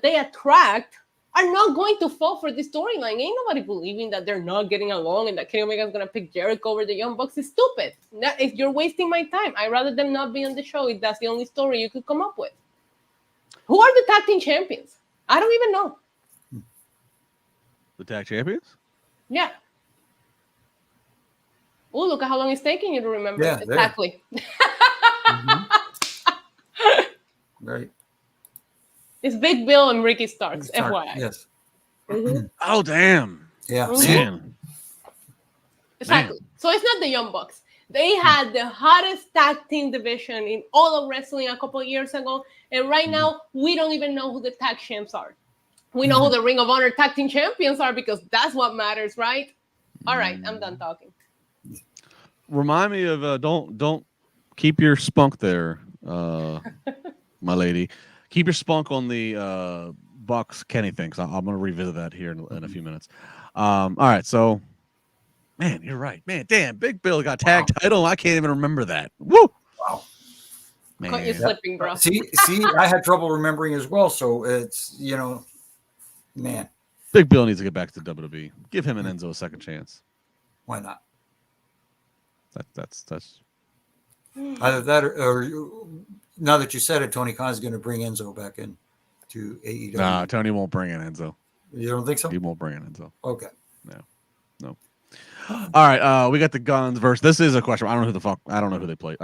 Speaker 3: they attract are not going to fall for this storyline. Ain't nobody believing that they're not getting along and that Kenny Omega is gonna pick Jericho over the Young Bucks. Is stupid. If you're wasting my time, I'd rather them not be on the show if that's the only story you could come up with. Who are the tag team champions? I don't even know.
Speaker 1: The tag champions?
Speaker 3: Yeah. Oh, look at how long it's taking you to remember.
Speaker 2: Yeah,
Speaker 3: exactly.
Speaker 2: Right.
Speaker 3: It's Big Bill and Ricky Starks, FYI.
Speaker 2: Yes.
Speaker 1: Oh, damn.
Speaker 2: Yeah.
Speaker 1: Man.
Speaker 3: Exactly. Man. So it's not the Young Bucks. They had the hottest tag team division in all of wrestling a couple of years ago. And right now, we don't even know who the tag champs are. We know who the Ring of Honor tag team champions are because that's what matters, right? All right, I'm done talking.
Speaker 1: Remind me of don't keep your spunk there, my lady. Keep your spunk on the Bucks Kenny thing, because I'm going to revisit that here in a few minutes. All right, so man, you're right, man. Damn, Big Bill got tag title. I can't even remember that. Woo!
Speaker 2: Wow,
Speaker 3: man, caught you slipping, bro.
Speaker 2: See, I had trouble remembering as well. So it's man,
Speaker 1: Big Bill needs to get back to WWE. Give him and Enzo a second chance.
Speaker 2: Why not?
Speaker 1: That's
Speaker 2: either that or now that you said it, Tony Khan's going to bring Enzo back in to AEW.
Speaker 1: Nah, Tony won't bring in Enzo.
Speaker 2: You don't think so?
Speaker 1: He won't bring in Enzo.
Speaker 2: Okay.
Speaker 1: No. All right, we got the Guns versus. This is a question. I don't know who the fuck. I don't know who they play.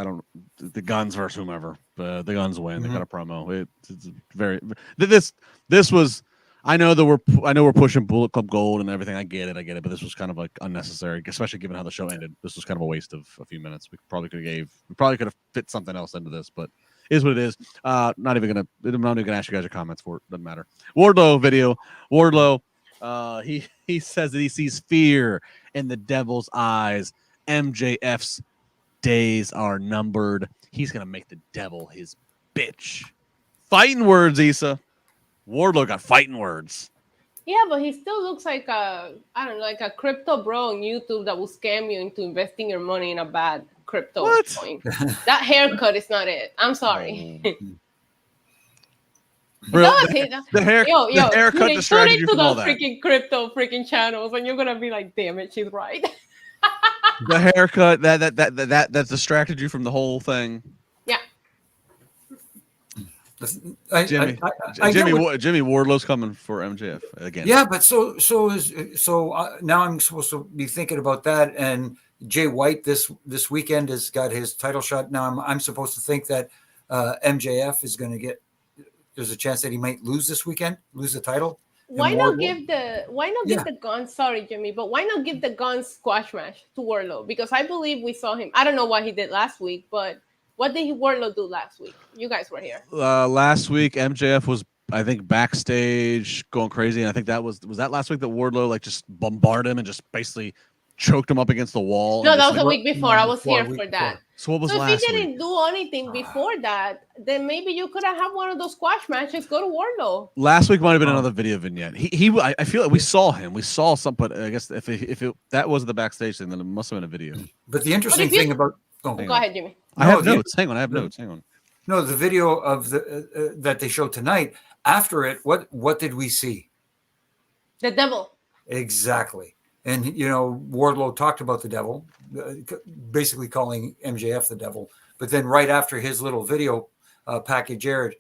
Speaker 1: The Guns versus whomever. The Guns win. They got a promo. It's very. This was. I know we're pushing Bullet Club Gold and everything. I get it. But this was kind of like unnecessary, especially given how the show ended. This was kind of a waste of a few minutes. We probably could have fit something else into this, but it is what it is. I'm not even gonna ask you guys your comments for it. Doesn't matter. Wardlow video. Wardlow. He says that he sees fear in the devil's eyes. MJF's days are numbered. He's gonna make the devil his bitch. Fighting words, Isa. Wardlow got fighting words.
Speaker 3: Yeah, but he still looks like a crypto bro on YouTube that will scam you into investing your money in a bad crypto coin. That haircut is not it. I'm sorry.
Speaker 1: Bro, the haircut distracted you from all that.
Speaker 3: Freaking crypto channels, and you're gonna be like, "Damn it, she's right."
Speaker 1: The haircut that distracted you from the whole thing.
Speaker 3: Yeah.
Speaker 1: Jimmy Wardlow's coming for MJF again.
Speaker 2: Yeah, but so now I'm supposed to be thinking about that. And Jay White this weekend has got his title shot. Now I'm supposed to think that MJF is going to get. There's a chance that he might lose this weekend, lose the title.
Speaker 3: Why not give the Guns? Sorry, Jimmy, but why not give the Guns squash match to Wardlow? Because I believe we saw him. I don't know what he did last week, but. What did Wardlow do last week? You guys were here.
Speaker 1: Last week, MJF was, I think, backstage going crazy. And I think that was that last week that Wardlow just bombarded him and just basically choked him up against the wall.
Speaker 3: No, that was a week before. I was here for that.
Speaker 1: So what was last
Speaker 3: week? So if he
Speaker 1: didn't
Speaker 3: do anything before that, then maybe you could have had one of those squash matches go to Wardlow.
Speaker 1: Last week might have been another video vignette. I feel like we saw him. We saw something, but I guess if that wasn't the backstage thing, then it must have been a video.
Speaker 2: But the interesting thing about Oh,
Speaker 3: Go ahead, Jimmy.
Speaker 1: I have notes. Hang on. I have notes. Hang on.
Speaker 2: No, the video of the that they showed tonight. After it, what did we see?
Speaker 3: The devil.
Speaker 2: Exactly. And, Wardlow talked about the devil, basically calling MJF the devil. But then right after his little video package aired,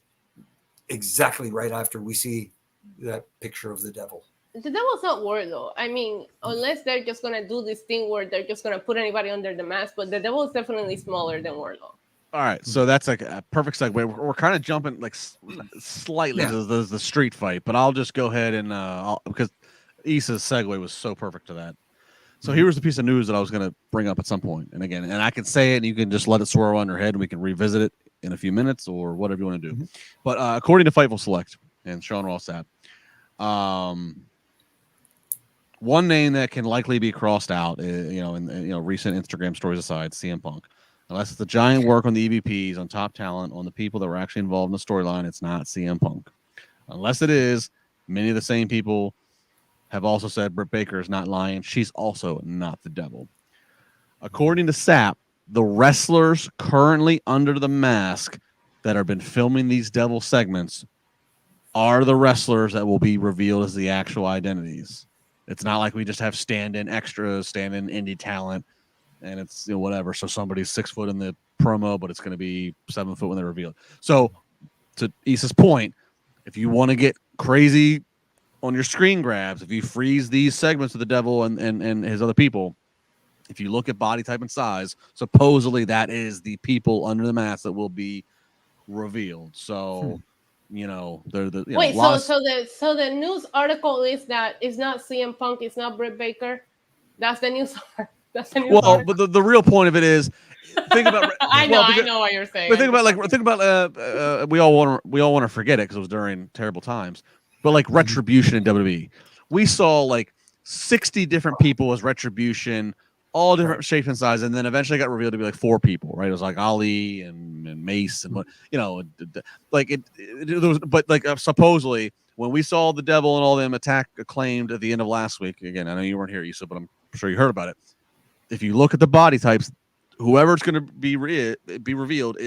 Speaker 2: exactly right after we see that picture of the devil.
Speaker 3: The devil's not Wardlow. I mean, unless they're just going to do this thing where they're just going to put anybody under the mask, but the devil is definitely smaller than Wardlow.
Speaker 1: All right, so that's like a perfect segue. We're kind of jumping like slightly to the street fight, but I'll just go ahead and because Isa's segue was so perfect to that. So here was the piece of news that I was going to bring up at some point, and again, and I can say it, and you can just let it swirl on your head, and we can revisit it in a few minutes or whatever you want to do. But according to Fightful Select and Sean Ross app, one name that can likely be crossed out, in recent Instagram stories aside, CM Punk. Unless it's the giant work on the EVPs, on top talent, on the people that were actually involved in the storyline, it's not CM Punk. Unless it is, many of the same people have also said Britt Baker is not lying. She's also not the devil. According to SAP, the wrestlers currently under the mask that have been filming these devil segments are the wrestlers that will be revealed as the actual identities. It's not like we just have stand-in extras, stand-in indie talent, and it's whatever. So somebody's 6 foot in the promo, but it's going to be 7 foot when they reveal it. So to Isa's point, if you want to get crazy on your screen grabs, if you freeze these segments of the devil and his other people, if you look at body type and size, supposedly that is the people under the mask that will be revealed. So, they're the
Speaker 3: wait. So the news article is that it's not CM Punk, it's not Britt Baker. That's the news. That's the news article.
Speaker 1: But the real point of it is, think about.
Speaker 3: I know what you're saying.
Speaker 1: But think about we all want to forget it because it was during terrible times. But like Retribution in WWE, we saw like 60 different people as Retribution, all different shapes and sizes, and then eventually got revealed to be like 4 people, right? It was like Ali and Mace and what like it was, but like supposedly when we saw the devil and all them attack Acclaimed at the end of last week, again, I know you weren't here, Isa, but I'm sure you heard about it. If you look at the body types, whoever's going to be revealed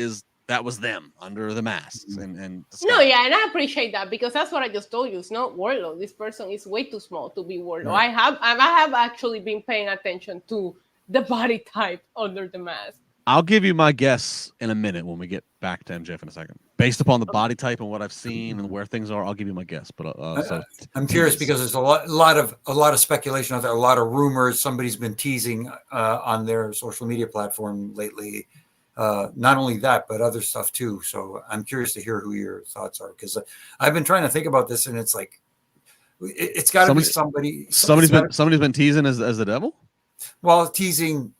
Speaker 1: that was them under the masks and
Speaker 3: and I appreciate that because that's what I just told you. It's not Wardlow. This person is way too small to be Wardlow. Right. I have actually been paying attention to the body type under the mask.
Speaker 1: I'll give you my guess in a minute when we get back to MJF in a second. Based upon the body type and what I've seen and where things are, I'll give you my guess. But
Speaker 2: I'm curious because there's a lot of speculation out there, a lot of rumors. Somebody's been teasing on their social media platform lately. Not only that, but other stuff too. So I'm curious to hear who your thoughts are because I've been trying to think about this, and it's like it's got to be somebody.
Speaker 1: Somebody's been teasing as the devil.
Speaker 2: Well, teasing.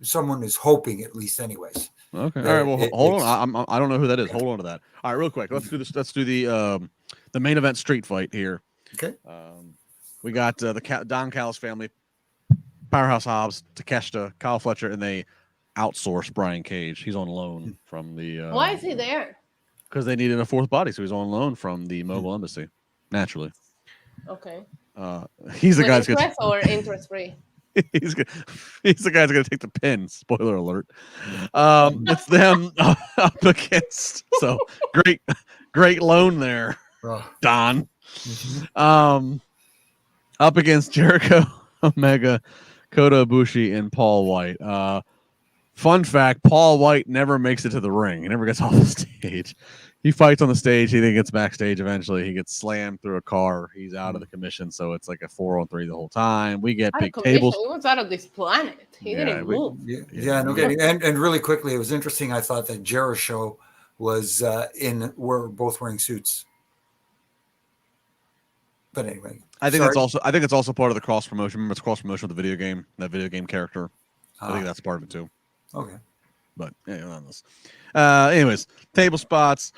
Speaker 2: Someone is hoping, at least, anyways.
Speaker 1: Okay. All right. Well, hold on. I don't know who that is. Hold on to that. All right, real quick. Let's do this. Let's do the main event street fight here.
Speaker 2: Okay.
Speaker 1: We got the Don Callis family, Powerhouse Hobbs, Takeshita, Kyle Fletcher, and they outsourced Brian Cage. He's on loan from the.
Speaker 3: Why is he there?
Speaker 1: Because they needed a 4th body, so he's on loan from the Mogul Embassy. Naturally.
Speaker 3: Okay.
Speaker 1: He's the guy that's
Speaker 3: interest or interest free.
Speaker 1: He's the guy that's going to take the pin. Spoiler alert. It's them up against. So great loan there, Don. Up against Jericho, Omega, Kota Ibushi, and Paul White. Fun fact: Paul White never makes it to the ring. He never gets off the stage. He fights on the stage. He then gets backstage. Eventually, he gets slammed through a car. He's out of the commission, so it's like a 4-on-3 the whole time. We get big tables.
Speaker 3: He was out of this planet. He didn't move.
Speaker 2: No kidding. And really quickly, it was interesting. I thought that Jericho was we're both wearing suits. But anyway,
Speaker 1: I think it's also part of the cross promotion. Remember, it's cross promotion with the video game. That video game character. I think that's part of it too.
Speaker 2: Okay.
Speaker 1: But anyways, table spots.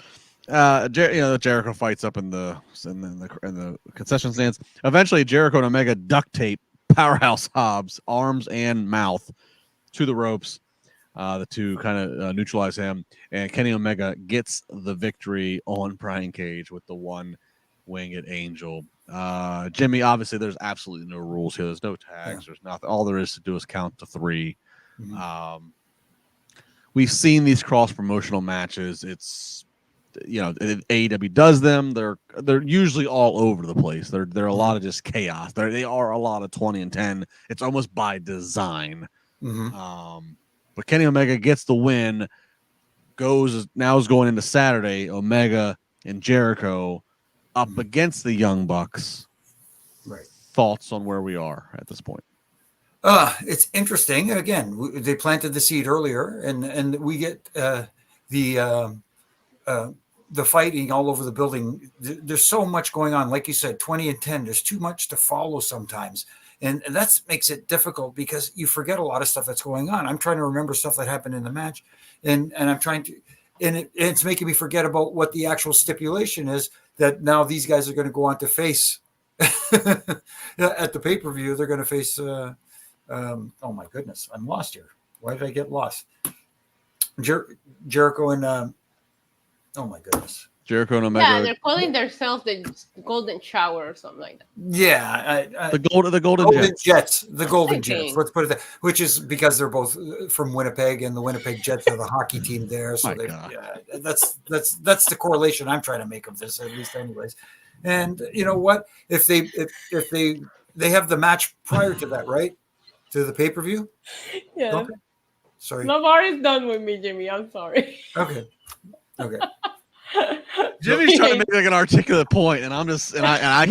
Speaker 1: Jericho fights up in the concession stands. Eventually, Jericho and Omega duct tape Powerhouse Hobbs arms and mouth to the ropes. The two kind of neutralize him, and Kenny Omega gets the victory on Brian Cage with the one-winged angel. Jimmy, obviously, there's absolutely no rules here. There's no tags. There's nothing. All there is to do is count to 3.
Speaker 2: Mhm.
Speaker 1: We've seen these cross promotional matches. It's AEW does them. They're usually all over the place. They're a lot of just chaos. They are a lot of 20 and 10. It's almost by design. But Kenny Omega gets the win. Is going into Saturday. Omega and Jericho up against the Young Bucks.
Speaker 2: Right.
Speaker 1: Thoughts on where we are at this point?
Speaker 2: It's interesting. Again, they planted the seed earlier, and we get the fighting all over the building. There's so much going on. Like you said, 20 and 10. There's too much to follow sometimes, and that makes it difficult because you forget a lot of stuff that's going on. I'm trying to remember stuff that happened in the match, and I'm trying to, and it's making me forget about what the actual stipulation is. That now these guys are going to go on to face at the pay-per-view. They're going to face. Oh my goodness, I'm lost here. Why did I get lost? Jericho and oh my goodness,
Speaker 1: Jericho and Omega.
Speaker 3: Yeah, they're calling themselves the Golden Shower or something like that.
Speaker 2: Yeah,
Speaker 1: the Golden
Speaker 2: Jets. The Golden Jets. Let's put it that. Which is because they're both from Winnipeg, and the Winnipeg Jets are the hockey team there. So that's the correlation I'm trying to make of this, at least, anyways. And you know what? If they have the match prior to that, right? To the pay-per-view?
Speaker 3: Yeah.
Speaker 2: Okay. Sorry.
Speaker 3: LaBar is done with me, Jimmy. I'm sorry.
Speaker 2: Okay.
Speaker 1: Jimmy's trying to make like an articulate point, and I'm just I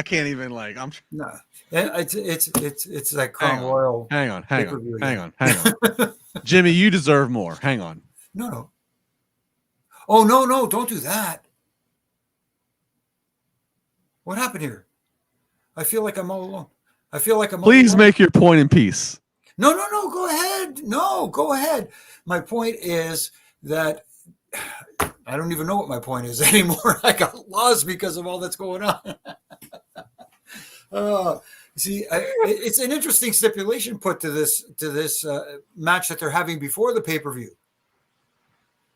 Speaker 1: can't even like I'm
Speaker 2: no. It's like Crown Royal.
Speaker 1: Hang on. Jimmy, you deserve more. Hang on.
Speaker 2: No. Oh no, don't do that. What happened here? I feel like I'm all alone. Please
Speaker 1: make your point in peace.
Speaker 2: No, go ahead. No, go ahead. My point is that I don't even know what my point is anymore. I got lost because of all that's going on. It's an interesting stipulation put to this match that they're having before the pay-per-view.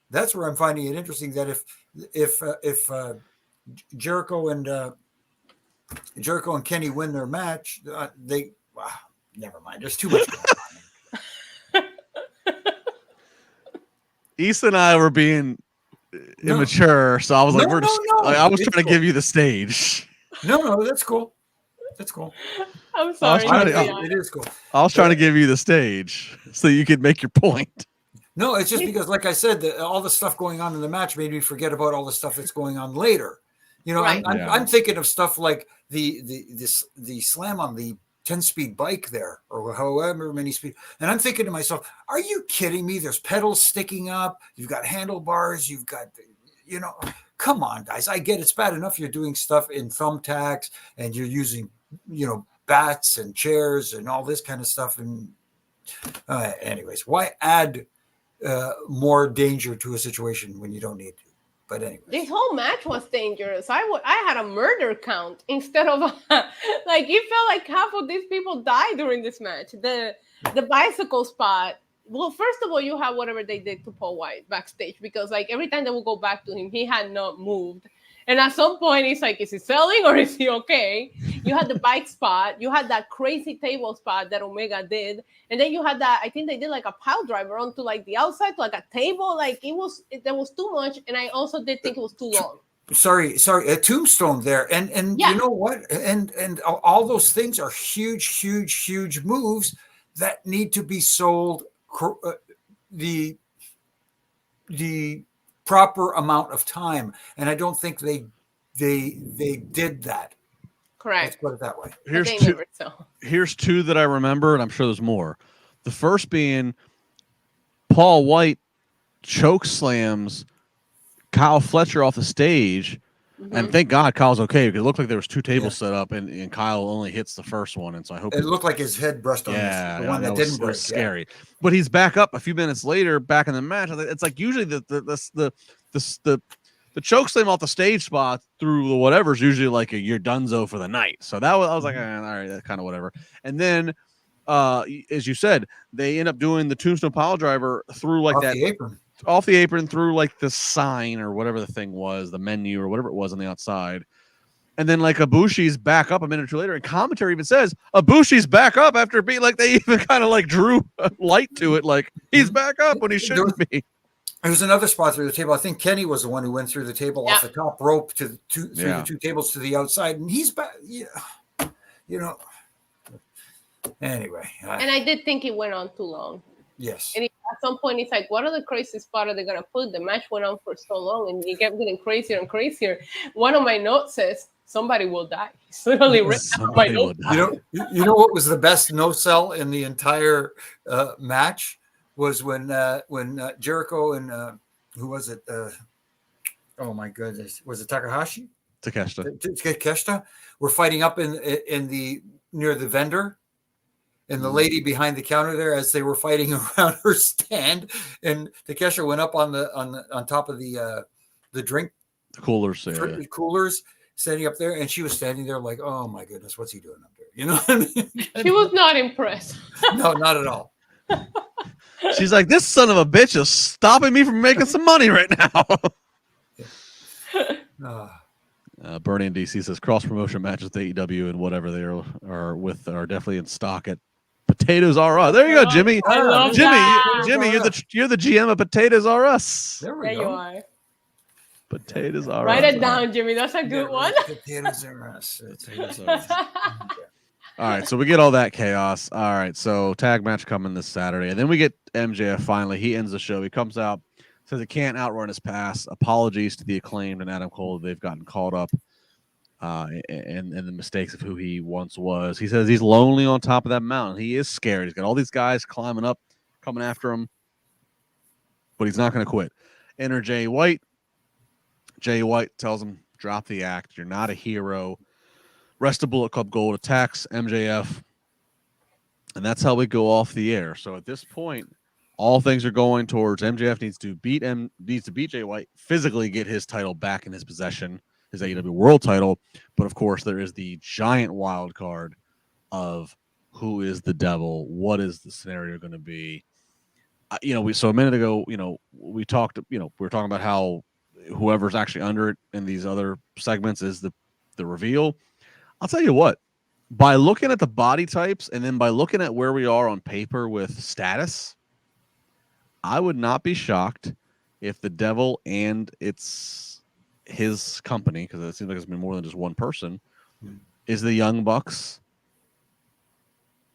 Speaker 2: That's where I'm finding it interesting that if Jericho and Kenny win their match, never mind. There's too much going on.
Speaker 1: Issa and I were being immature, so I was like, I was trying to give you the stage.
Speaker 2: No, that's cool.
Speaker 3: I'm sorry.
Speaker 2: It is cool.
Speaker 1: I was trying to give you the stage so you could make your point.
Speaker 2: No, it's just because, like I said, all the stuff going on in the match made me forget about all the stuff that's going on later. You know, right. I'm thinking of stuff like the slam on the 10-speed bike there, or however many speed. And I'm thinking to myself, are you kidding me? There's pedals sticking up. You've got handlebars. You've got, come on, guys. I get it's bad enough you're doing stuff in thumbtacks and you're using, bats and chairs and all this kind of stuff. And anyways, why add more danger to a situation when you don't need to? But anyway,
Speaker 3: this whole match was dangerous. I had a murder count instead of like it felt like half of these people died during this match. The bicycle spot. Well, first of all, you have whatever they did to Paul White backstage because like every time they would go back to him, he had not moved. And at some point, it's like, is he selling or is he okay? You had the bike spot. You had that crazy table spot that Omega did. And then you had that, I think they did like a pile driver onto like the outside, like a table. Like there was too much. And I also did think it was too long.
Speaker 2: Sorry, a tombstone there. And you know what? And all those things are huge moves that need to be sold the proper amount of time, and I don't think they did that.
Speaker 3: Correct.
Speaker 2: Let's put it that way.
Speaker 1: Here's two that I remember, and I'm sure there's more. The first being Paul White choke slams Kyle Fletcher off the stage, and thank God Kyle's okay because it looked like there was two tables set up, and Kyle only hits the first one, and so I hope
Speaker 2: it looked like his head brushed on the one that didn't break.
Speaker 1: Scary, but he's back up a few minutes later, back in the match. It's like usually the choke slam off the stage spot through the whatever is usually like you're donezo for the night. So I was like, all right, that's kind of whatever. And then, as you said, they end up doing the tombstone pile driver through like off the apron through like the sign or whatever the thing was, the menu or whatever it was on the outside. And then like Ibushi's back up a minute or two later, and commentary even says Ibushi's back up after being like they even kind of like drew a light to it, like he's back up when he shouldn't be.
Speaker 2: There was another spot through the table. I think Kenny was the one who went through the table off the top rope to through the two tables to the outside, and he's back. Yeah, you know. Anyway,
Speaker 3: and I did think it went on too long.
Speaker 2: Yes.
Speaker 3: And at some point, it's like, what are the crazy spot are they gonna put? The match went on for so long, and it kept getting crazier and crazier. One of my notes says, "Somebody will die." It's literally written on my note.
Speaker 2: You know what was the best no sell in the entire match was when Jericho and who was it? Oh my goodness, was it Takahashi? Takeshita were fighting up in the near the vendor. And the lady behind the counter there, as they were fighting around her stand, and Takeshita went up on top of the drink
Speaker 1: coolers,
Speaker 2: coolers, standing up there, and she was standing there like, oh my goodness, what's he doing up there? You know what I mean?
Speaker 3: She was not impressed.
Speaker 2: No, not at all.
Speaker 1: She's like, this son of a bitch is stopping me from making some money right now. Bernie in DC says cross promotion matches with AEW and whatever they are with are definitely in stock at Potatoes R Us. There you go, Jimmy. Jimmy, you're the GM of Potatoes R Us.
Speaker 3: There you are.
Speaker 1: Potatoes R Us.
Speaker 3: Write it down, Jimmy. That's a good one.
Speaker 2: Potatoes R Us.
Speaker 1: All right, so we get all that chaos. All right, so tag match coming this Saturday, and then we get MJF finally. He ends the show. He comes out, says he can't outrun his past. Apologies to the Acclaimed and Adam Cole. They've gotten caught up in the mistakes of who he once was. He says he's lonely on top of that mountain. He is scared. He's got all these guys climbing up, coming after him, but he's not going to quit. Enter Jay White. Jay White tells him, drop the act. You're not a hero. Rest of Bullet Club Gold attacks MJF, and that's how we go off the air. So at this point, all things are going towards MJF needs to beat Jay White, physically get his title back in his possession, his AEW World title. But of course, there is the giant wild card of who is the devil. What is the scenario going to be? So a minute ago, we talked. We were talking about how whoever's actually under it in these other segments is the reveal. I'll tell you what. By looking at the body types and then by looking at where we are on paper with status, I would not be shocked if the devil and his company, because it seems like it's been more than just one person, is the Young Bucks.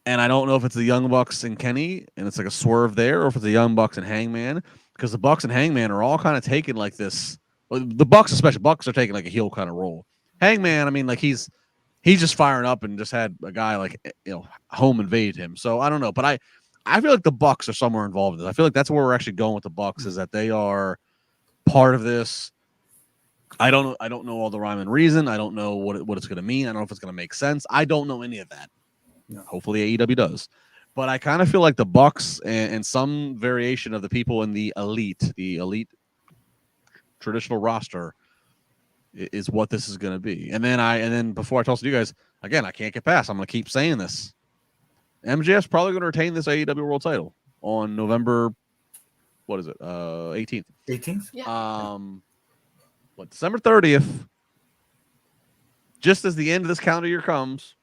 Speaker 1: And I don't know if it's the Young Bucks and Kenny, and it's like a swerve there, or if it's the Young Bucks and Hangman, because the Bucks and Hangman are all kind of taking like this. Well, the Bucks, especially Bucks, are taking like a heel kind of role. Hangman, I mean, like he's just firing up and just had a guy like home invade him. So I don't know, but I feel like the Bucks are somewhere involved in this. I feel like that's where we're actually going with the Bucks, is that they are part of this. I don't know all the rhyme and reason. I don't know what it's going to mean. I don't know if it's going to make sense. I don't know any of that. Hopefully AEW does. But I kind of feel like the Bucks and some variation of the people in the elite traditional roster is what this is going to be. And then before I toss to you guys, again, I can't get past. I'm going to keep saying this. MJF's probably going to retain this AEW World title on November, what is it? 18th.
Speaker 2: 18th?
Speaker 3: Yeah.
Speaker 1: December 30th. Just as the end of this calendar year comes,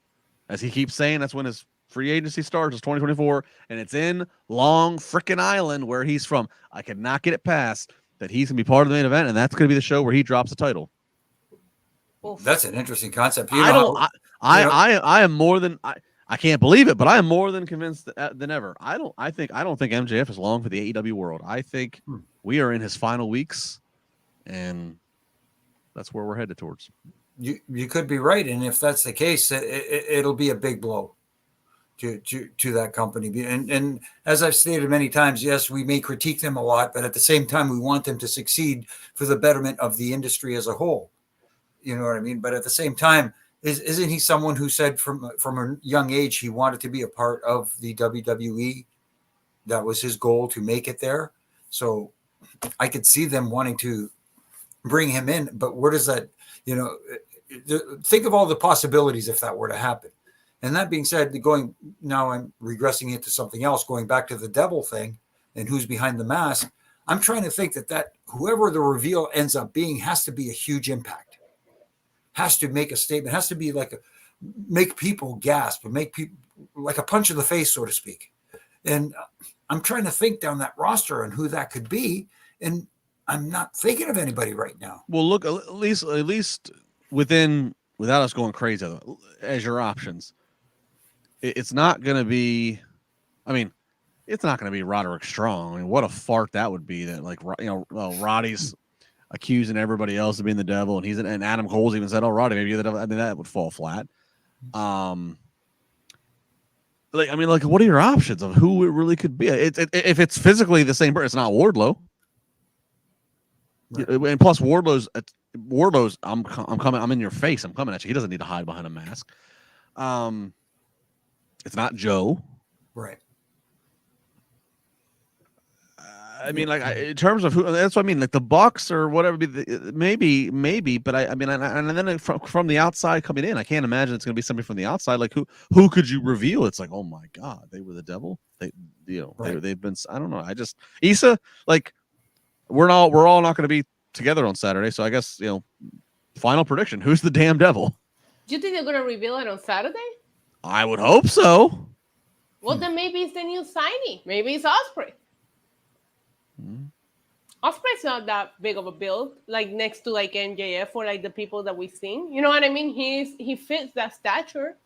Speaker 1: as he keeps saying, that's when his free agency starts. It's 2024, and it's in Long Frickin' Island, where he's from. I cannot get it past that he's going to be part of the main event, and that's going to be the show where he drops the title.
Speaker 2: That's an interesting concept.
Speaker 1: I am more than I can't believe it, but I am more than convinced than ever. I don't think MJF is long for the AEW world. I think we are in his final weeks, and that's where we're headed towards.
Speaker 2: You could be right, and if that's the case, it'll be a big blow to that company. And as I've stated many times, yes, we may critique them a lot, but at the same time, we want them to succeed for the betterment of the industry as a whole. You know what I mean? But at the same time, isn't he someone who said from a young age he wanted to be a part of the WWE? That was his goal, to make it there. So I could see them wanting to bring him in, but where does that, think of all the possibilities if that were to happen. And that being said, now I'm regressing into something else, going back to the devil thing and who's behind the mask. I'm trying to think that whoever the reveal ends up being has to be a huge impact. has to make a statement, has to be like make people gasp, or make people like a punch in the face, so to speak. And I'm trying to think down that roster and who that could be, and I'm not thinking of anybody right now.
Speaker 1: Well, look, at least without us going crazy as your options, it's not going to be. I mean, it's not going to be Roderick Strong. I mean, what a fart that would be. That, like, Roddy's accusing everybody else of being the devil, and Adam Cole's even said, "Oh, Roddy, maybe you're the devil." I mean, that would fall flat. What are your options of who it really could be? If it's physically the same person, it's not Wardlow. Right. And plus, Wardlow's. I'm coming. I'm in your face. I'm coming at you. He doesn't need to hide behind a mask. It's not Joe.
Speaker 2: Right.
Speaker 1: I mean, like, in terms of who, that's what I mean. Like the Bucks or whatever, maybe. But I mean, and then from the outside coming in, I can't imagine it's going to be somebody from the outside. Like who could you reveal? It's like, oh my God, they were the devil. They've been. I don't know. Isa, like, we're all not going to be together on Saturday, so I guess final prediction: who's the damn devil?
Speaker 3: Do you think they're going to reveal it on Saturday?
Speaker 1: I would hope so.
Speaker 3: Well, then maybe it's the new signing. Maybe it's Ospreay. Ospreay's not that big of a build, like next to like MJF or like the people that we've seen. You know what I mean? He fits that stature.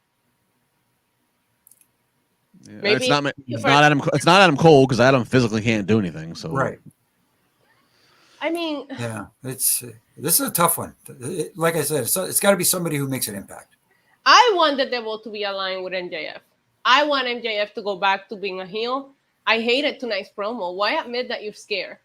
Speaker 1: Yeah, maybe it's not Adam Cole, because Adam physically can't do anything. So
Speaker 2: right.
Speaker 3: I mean,
Speaker 2: yeah, this is a tough one. Like I said, it's got to be somebody who makes an impact.
Speaker 3: I want the devil to be aligned with MJF. I want MJF to go back to being a heel. I hated tonight's promo. Why admit that you're scared?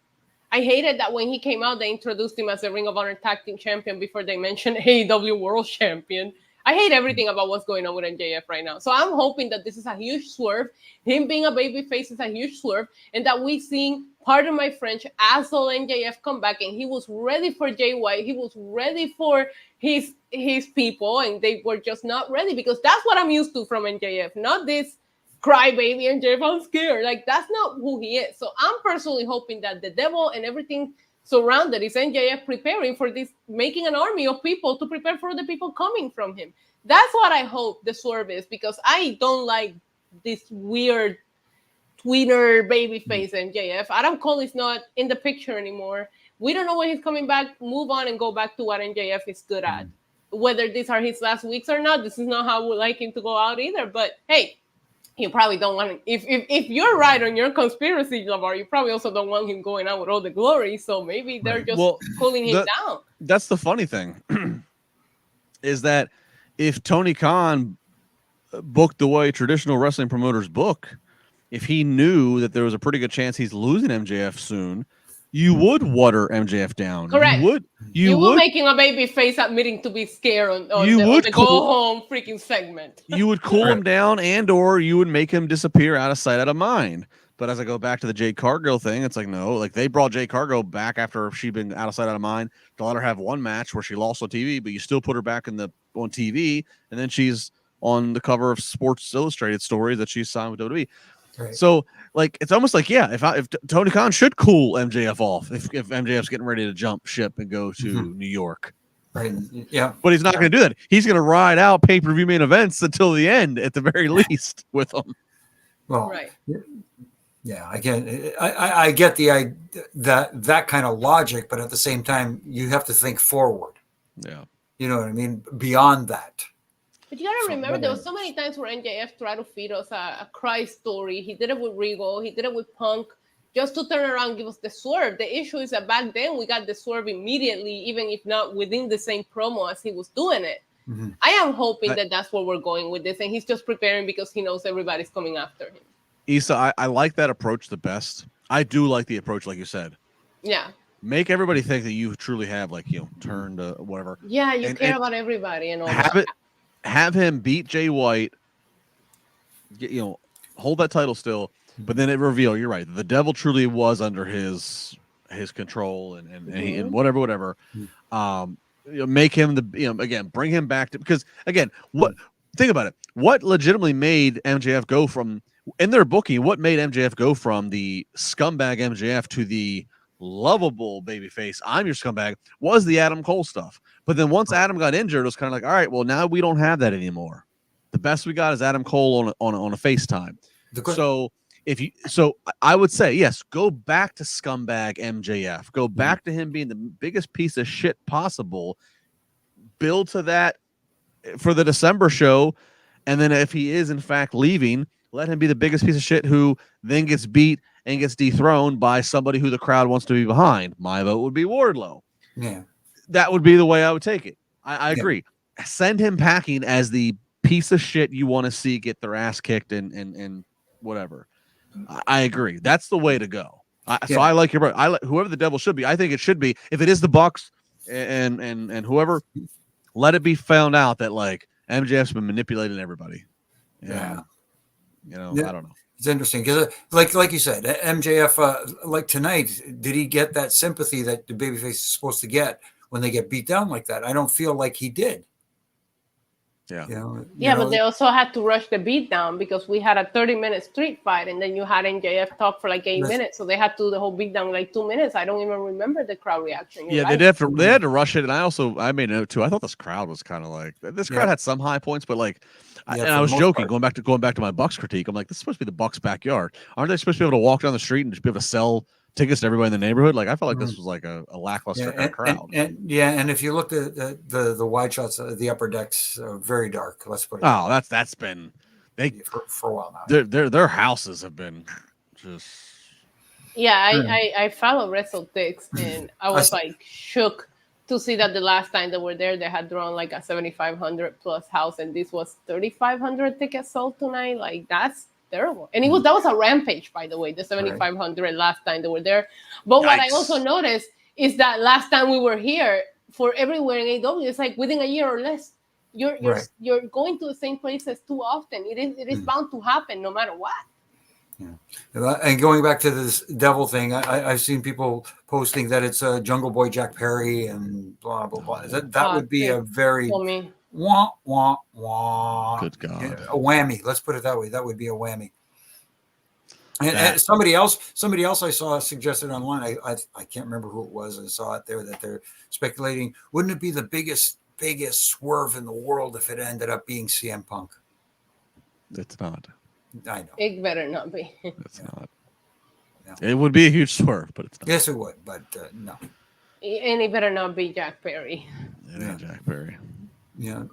Speaker 3: I hated that when he came out, they introduced him as the Ring of Honor Tag Team Champion before they mentioned AEW World Champion. I hate everything about what's going on with MJF right now. So I'm hoping that this is a huge swerve. Him being a babyface is a huge swerve. And that we seen, pardon my French, asshole MJF come back, and he was ready for Jay White. He was ready for his people, and they were just not ready, because that's what I'm used to from MJF. Not this crybaby MJF, I'm scared. Like, that's not who he is. So I'm personally hoping that the devil and everything surrounded is MJF preparing for this, making an army of people to prepare for the people coming from him. That's what I hope the swerve is, because I don't like this weird tweener babyface MJF. Adam Cole is not in the picture anymore. We don't know when he's coming back. Move on and go back to what MJF is good at. Whether these are his last weeks or not, this is not how we like him to go out either. But hey, you probably don't want him. If you're right on your conspiracy, LaBar, you probably also don't want him going out with all the glory. So maybe they're just cooling him down.
Speaker 1: That's the funny thing, is that if Tony Khan booked the way traditional wrestling promoters book, if he knew that there was a pretty good chance he's losing MJF soon, you would water MJF down.
Speaker 3: Correct.
Speaker 1: You would
Speaker 3: making a baby face admitting to be scared on the go home freaking segment.
Speaker 1: You would cool him down, or you would make him disappear out of sight, out of mind. But as I go back to the Jade Cargill thing, it's like, no, like they brought Jade Cargill back after she'd been out of sight, out of mind, to let her have one match where she lost on TV, but you still put her back on TV, and then she's on the cover of Sports Illustrated stories that she's signed with WWE. Right. So, like, it's almost like, if Tony Khan should cool MJF off if MJF's getting ready to jump ship and go to New York.
Speaker 2: Right. Yeah.
Speaker 1: But he's not going to do that. He's going to ride out pay-per-view main events until the end, at the very least, with them.
Speaker 2: Well, right. Yeah, I get that kind of logic, but at the same time, you have to think forward.
Speaker 1: Yeah.
Speaker 2: You know what I mean? Beyond that.
Speaker 3: But you gotta remember, there was so many times where MJF tried to feed us a Christ story. He did it with Regal. He did it with Punk, just to turn around and give us the swerve. The issue is that back then we got the swerve immediately, even if not within the same promo as he was doing it. Mm-hmm. I am hoping that that's where we're going with this, and he's just preparing because he knows everybody's coming after him.
Speaker 1: Isa, I like that approach the best. I do like the approach, like you said.
Speaker 3: Yeah.
Speaker 1: Make everybody think that you truly have, like, turned whatever.
Speaker 3: Yeah, you care about everybody and all that.
Speaker 1: Have him beat Jay White, hold that title still, but then it reveal, you're right, the devil truly was under his control and whatever. Make him again, bring him back to, because again, think about it. What legitimately made MJF go from, in their booking, what made MJF go from the scumbag MJF to the lovable babyface, I'm your scumbag, was the Adam Cole stuff. But then once Adam got injured, it was kind of like, all right, well, now we don't have that anymore. The best we got is Adam Cole on a FaceTime. So I would say, yes, go back to scumbag MJF. Go back to him being the biggest piece of shit possible. Build to that for the December show. And then if he is in fact leaving, let him be the biggest piece of shit who then gets beat and gets dethroned by somebody who the crowd wants to be behind. My vote would be Wardlow.
Speaker 2: Yeah.
Speaker 1: That would be the way I would take it. I agree. Send him packing as the piece of shit you want to see get their ass kicked and whatever. I agree. That's the way to go. So I like your whoever the devil should be. I think it should be, if it is the Bucks and whoever, let it be found out that like MJF's been manipulating everybody. Yeah. I don't know.
Speaker 2: It's interesting because, like you said, MJF, like tonight, did he get that sympathy that the babyface is supposed to get when they get beat down like that? I don't feel like he did.
Speaker 1: Yeah.
Speaker 3: But they also had to rush the beat down because we had a 30-minute street fight, and then you had MJF talk for like 8 minutes, so they had to do the whole beat down in like 2 minutes. I don't even remember the crowd reaction.
Speaker 1: They had to rush it, and I made a note too. I thought this crowd was kind of like crowd had some high points, but like. I was joking, going back to my Bucks critique. I'm like, this is supposed to be the Bucks' backyard. Aren't they supposed to be able to walk down the street and just be able to sell tickets to everybody in the neighborhood? Like, I felt like this was like a lackluster kind of crowd.
Speaker 2: And if you look at the wide shots, the upper decks are very dark. Let's put it.
Speaker 1: Oh, that's been
Speaker 2: for a while now.
Speaker 1: Their houses have been just.
Speaker 3: Yeah, I follow WrestleTix, and I was like shook to see that the last time they were there, they had drawn like a 7,500 plus house, and this was 3,500 tickets sold tonight. Like, that's terrible. And that was a Rampage, by the way, the 7,500 last time they were there. But what I also noticed is that last time we were here, for everywhere in AEW, it's like within a year or less, you're going to the same places too often. It is bound to happen no matter what.
Speaker 2: Yeah. And going back to this devil thing, I've seen people posting that it's Jungle Boy Jack Perry and blah blah blah. That would be a very wah wah wah.
Speaker 1: Good God,
Speaker 2: a whammy. Let's put it that way. That would be a whammy. And somebody else I saw suggested online. I can't remember who it was. I saw it there that they're speculating. Wouldn't it be the biggest swerve in the world if it ended up being CM Punk?
Speaker 1: It's not.
Speaker 2: I know.
Speaker 3: It better not be.
Speaker 1: It's not. No. It would be a huge swerve, but it's not.
Speaker 2: Yes, it would, but no.
Speaker 3: And it better not be Jack Perry.
Speaker 1: It ain't Jack Perry.
Speaker 2: Yeah.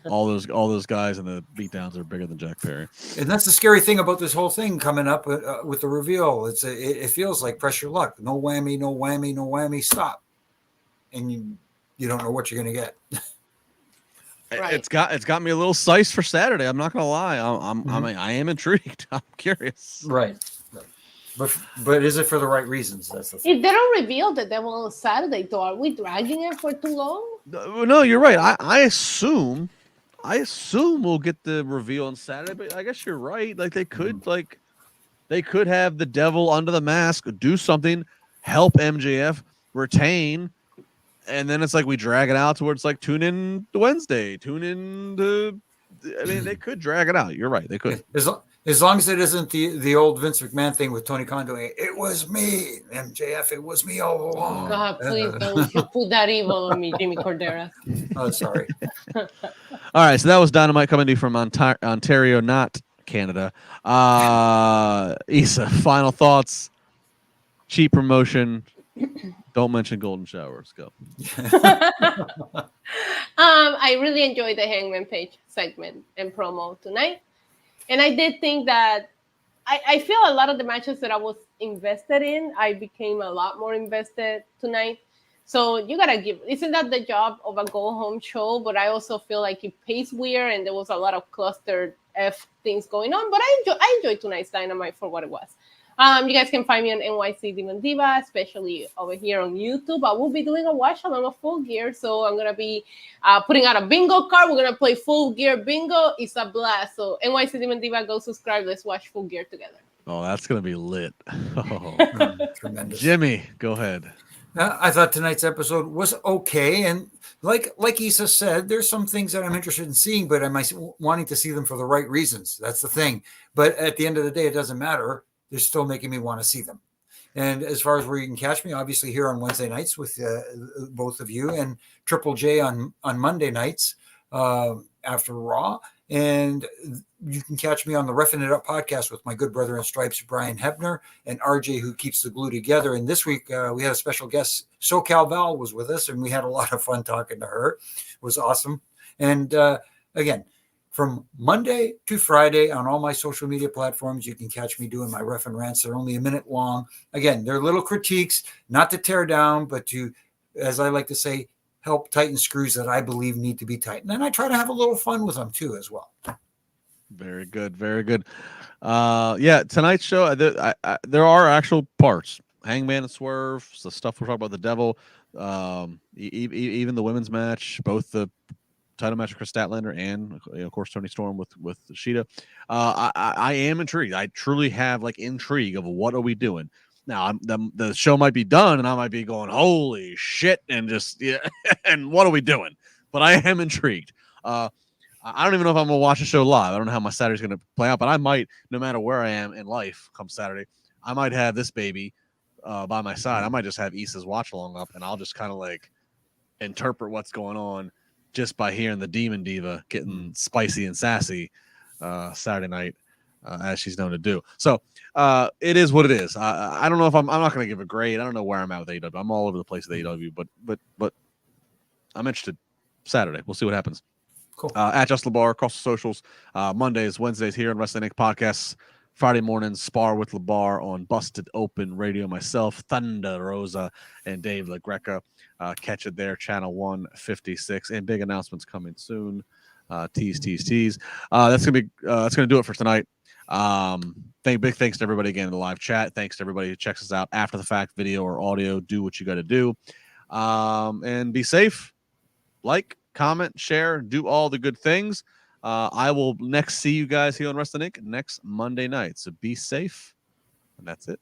Speaker 1: All those guys in the beatdowns are bigger than Jack Perry.
Speaker 2: And that's the scary thing about this whole thing coming up with the reveal. It feels like press your luck. No whammy, no whammy, no whammy. Stop. And you don't know what you're going to get.
Speaker 3: Right.
Speaker 1: It's got me a little sized for Saturday. I'm not gonna lie. I am intrigued. I'm curious.
Speaker 2: Right. But is it for the right reasons? That's the thing.
Speaker 3: If they don't reveal the devil on Saturday, though, are we dragging it for too long?
Speaker 1: No, you're right. I assume we'll get the reveal on Saturday, but I guess you're right. Like they could have the devil under the mask do something, help MJF retain. And then it's like we drag it out to where it's like tune in to Wednesday, they could drag it out. You're right. They could.
Speaker 2: As long as it isn't the old Vince McMahon thing with Tony Khan doing it was me, MJF, it was me all along.
Speaker 3: God, please don't you put that evil on me, Jimmy Korderas.
Speaker 2: Oh, sorry.
Speaker 1: All right. So that was Dynamite coming to you from Ontario, not Canada. Isa, final thoughts, cheap promotion. Don't mention golden showers. Go.
Speaker 3: I really enjoyed the Hangman Page segment and promo tonight. And I did think that I feel a lot of the matches that I was invested in, I became a lot more invested tonight. So you got to isn't that the job of a go-home show? But I also feel like it paced weird and there was a lot of clustered things going on. But I enjoyed tonight's Dynamite for what it was. You guys can find me on NYC Demon Diva, especially over here on YouTube. I will be doing a watch along of Full Gear, so I'm gonna be putting out a bingo card. We're gonna play Full Gear bingo. It's a blast. So NYC Demon Diva, go subscribe. Let's watch Full Gear together.
Speaker 1: Oh, that's gonna be lit.
Speaker 2: Tremendous.
Speaker 1: Jimmy, go ahead.
Speaker 2: I thought tonight's episode was okay, and like Isa said, there's some things that I'm interested in seeing, but am I wanting to see them for the right reasons? That's the thing. But at the end of the day, it doesn't matter. They're still making me want to see them. And as far as where you can catch me, obviously here on Wednesday nights with both of you, and Triple J on Monday nights after Raw. And you can catch me on the Reffin' It Up podcast with my good brother in stripes, Brian Hebner, and RJ, who keeps the glue together. And this week we had a special guest. SoCal Val was with us, and we had a lot of fun talking to her. It was awesome. And again, from Monday to Friday on all my social media platforms, you can catch me doing my ref and rants. They're only a minute long. Again, they're little critiques, not to tear down, but to, as I like to say, help tighten screws that I believe need to be tightened. And I try to have a little fun with them too, as well.
Speaker 1: Very good. Very good. Yeah, tonight's show, there are actual parts. Hangman and Swerve, the stuff we're talking about, the Devil, even the women's match, both the title match with Chris Statlander and, of course, Toni Storm with Sheeta. I am intrigued. I truly have like intrigue of what are we doing. Now, the show might be done, and I might be going, holy shit, and just, yeah, and what are we doing? But I am intrigued. I don't even know if I'm going to watch the show live. I don't know how my Saturday's going to play out, but I might, no matter where I am in life come Saturday, I might have this baby by my side. I might just have Isa's watch along up, and I'll just kind of like interpret what's going on just by hearing the Demon Diva getting spicy and sassy Saturday night, as she's known to do. So it is what it is. I don't know if I'm not going to give a grade. I don't know where I'm at with AEW. I'm all over the place with AEW, but I'm interested. Saturday, we'll see what happens.
Speaker 2: Cool.
Speaker 1: At Just LaBar, across the socials. Mondays, Wednesdays here on Wrestling Inc. Podcasts. Friday mornings, Spar with LaBar on Busted Open Radio. Myself, Thunder Rosa, and Dave LaGreca. Catch it there, channel 156. And big announcements coming soon. Tease. That's gonna do it for tonight. Big thanks to everybody again in the live chat. Thanks to everybody who checks us out after the fact, video or audio. Do what you got to do, and be safe. Like, comment, share, do all the good things. I will next see you guys here on Wrestling Inc. next Monday night. So be safe, and that's it.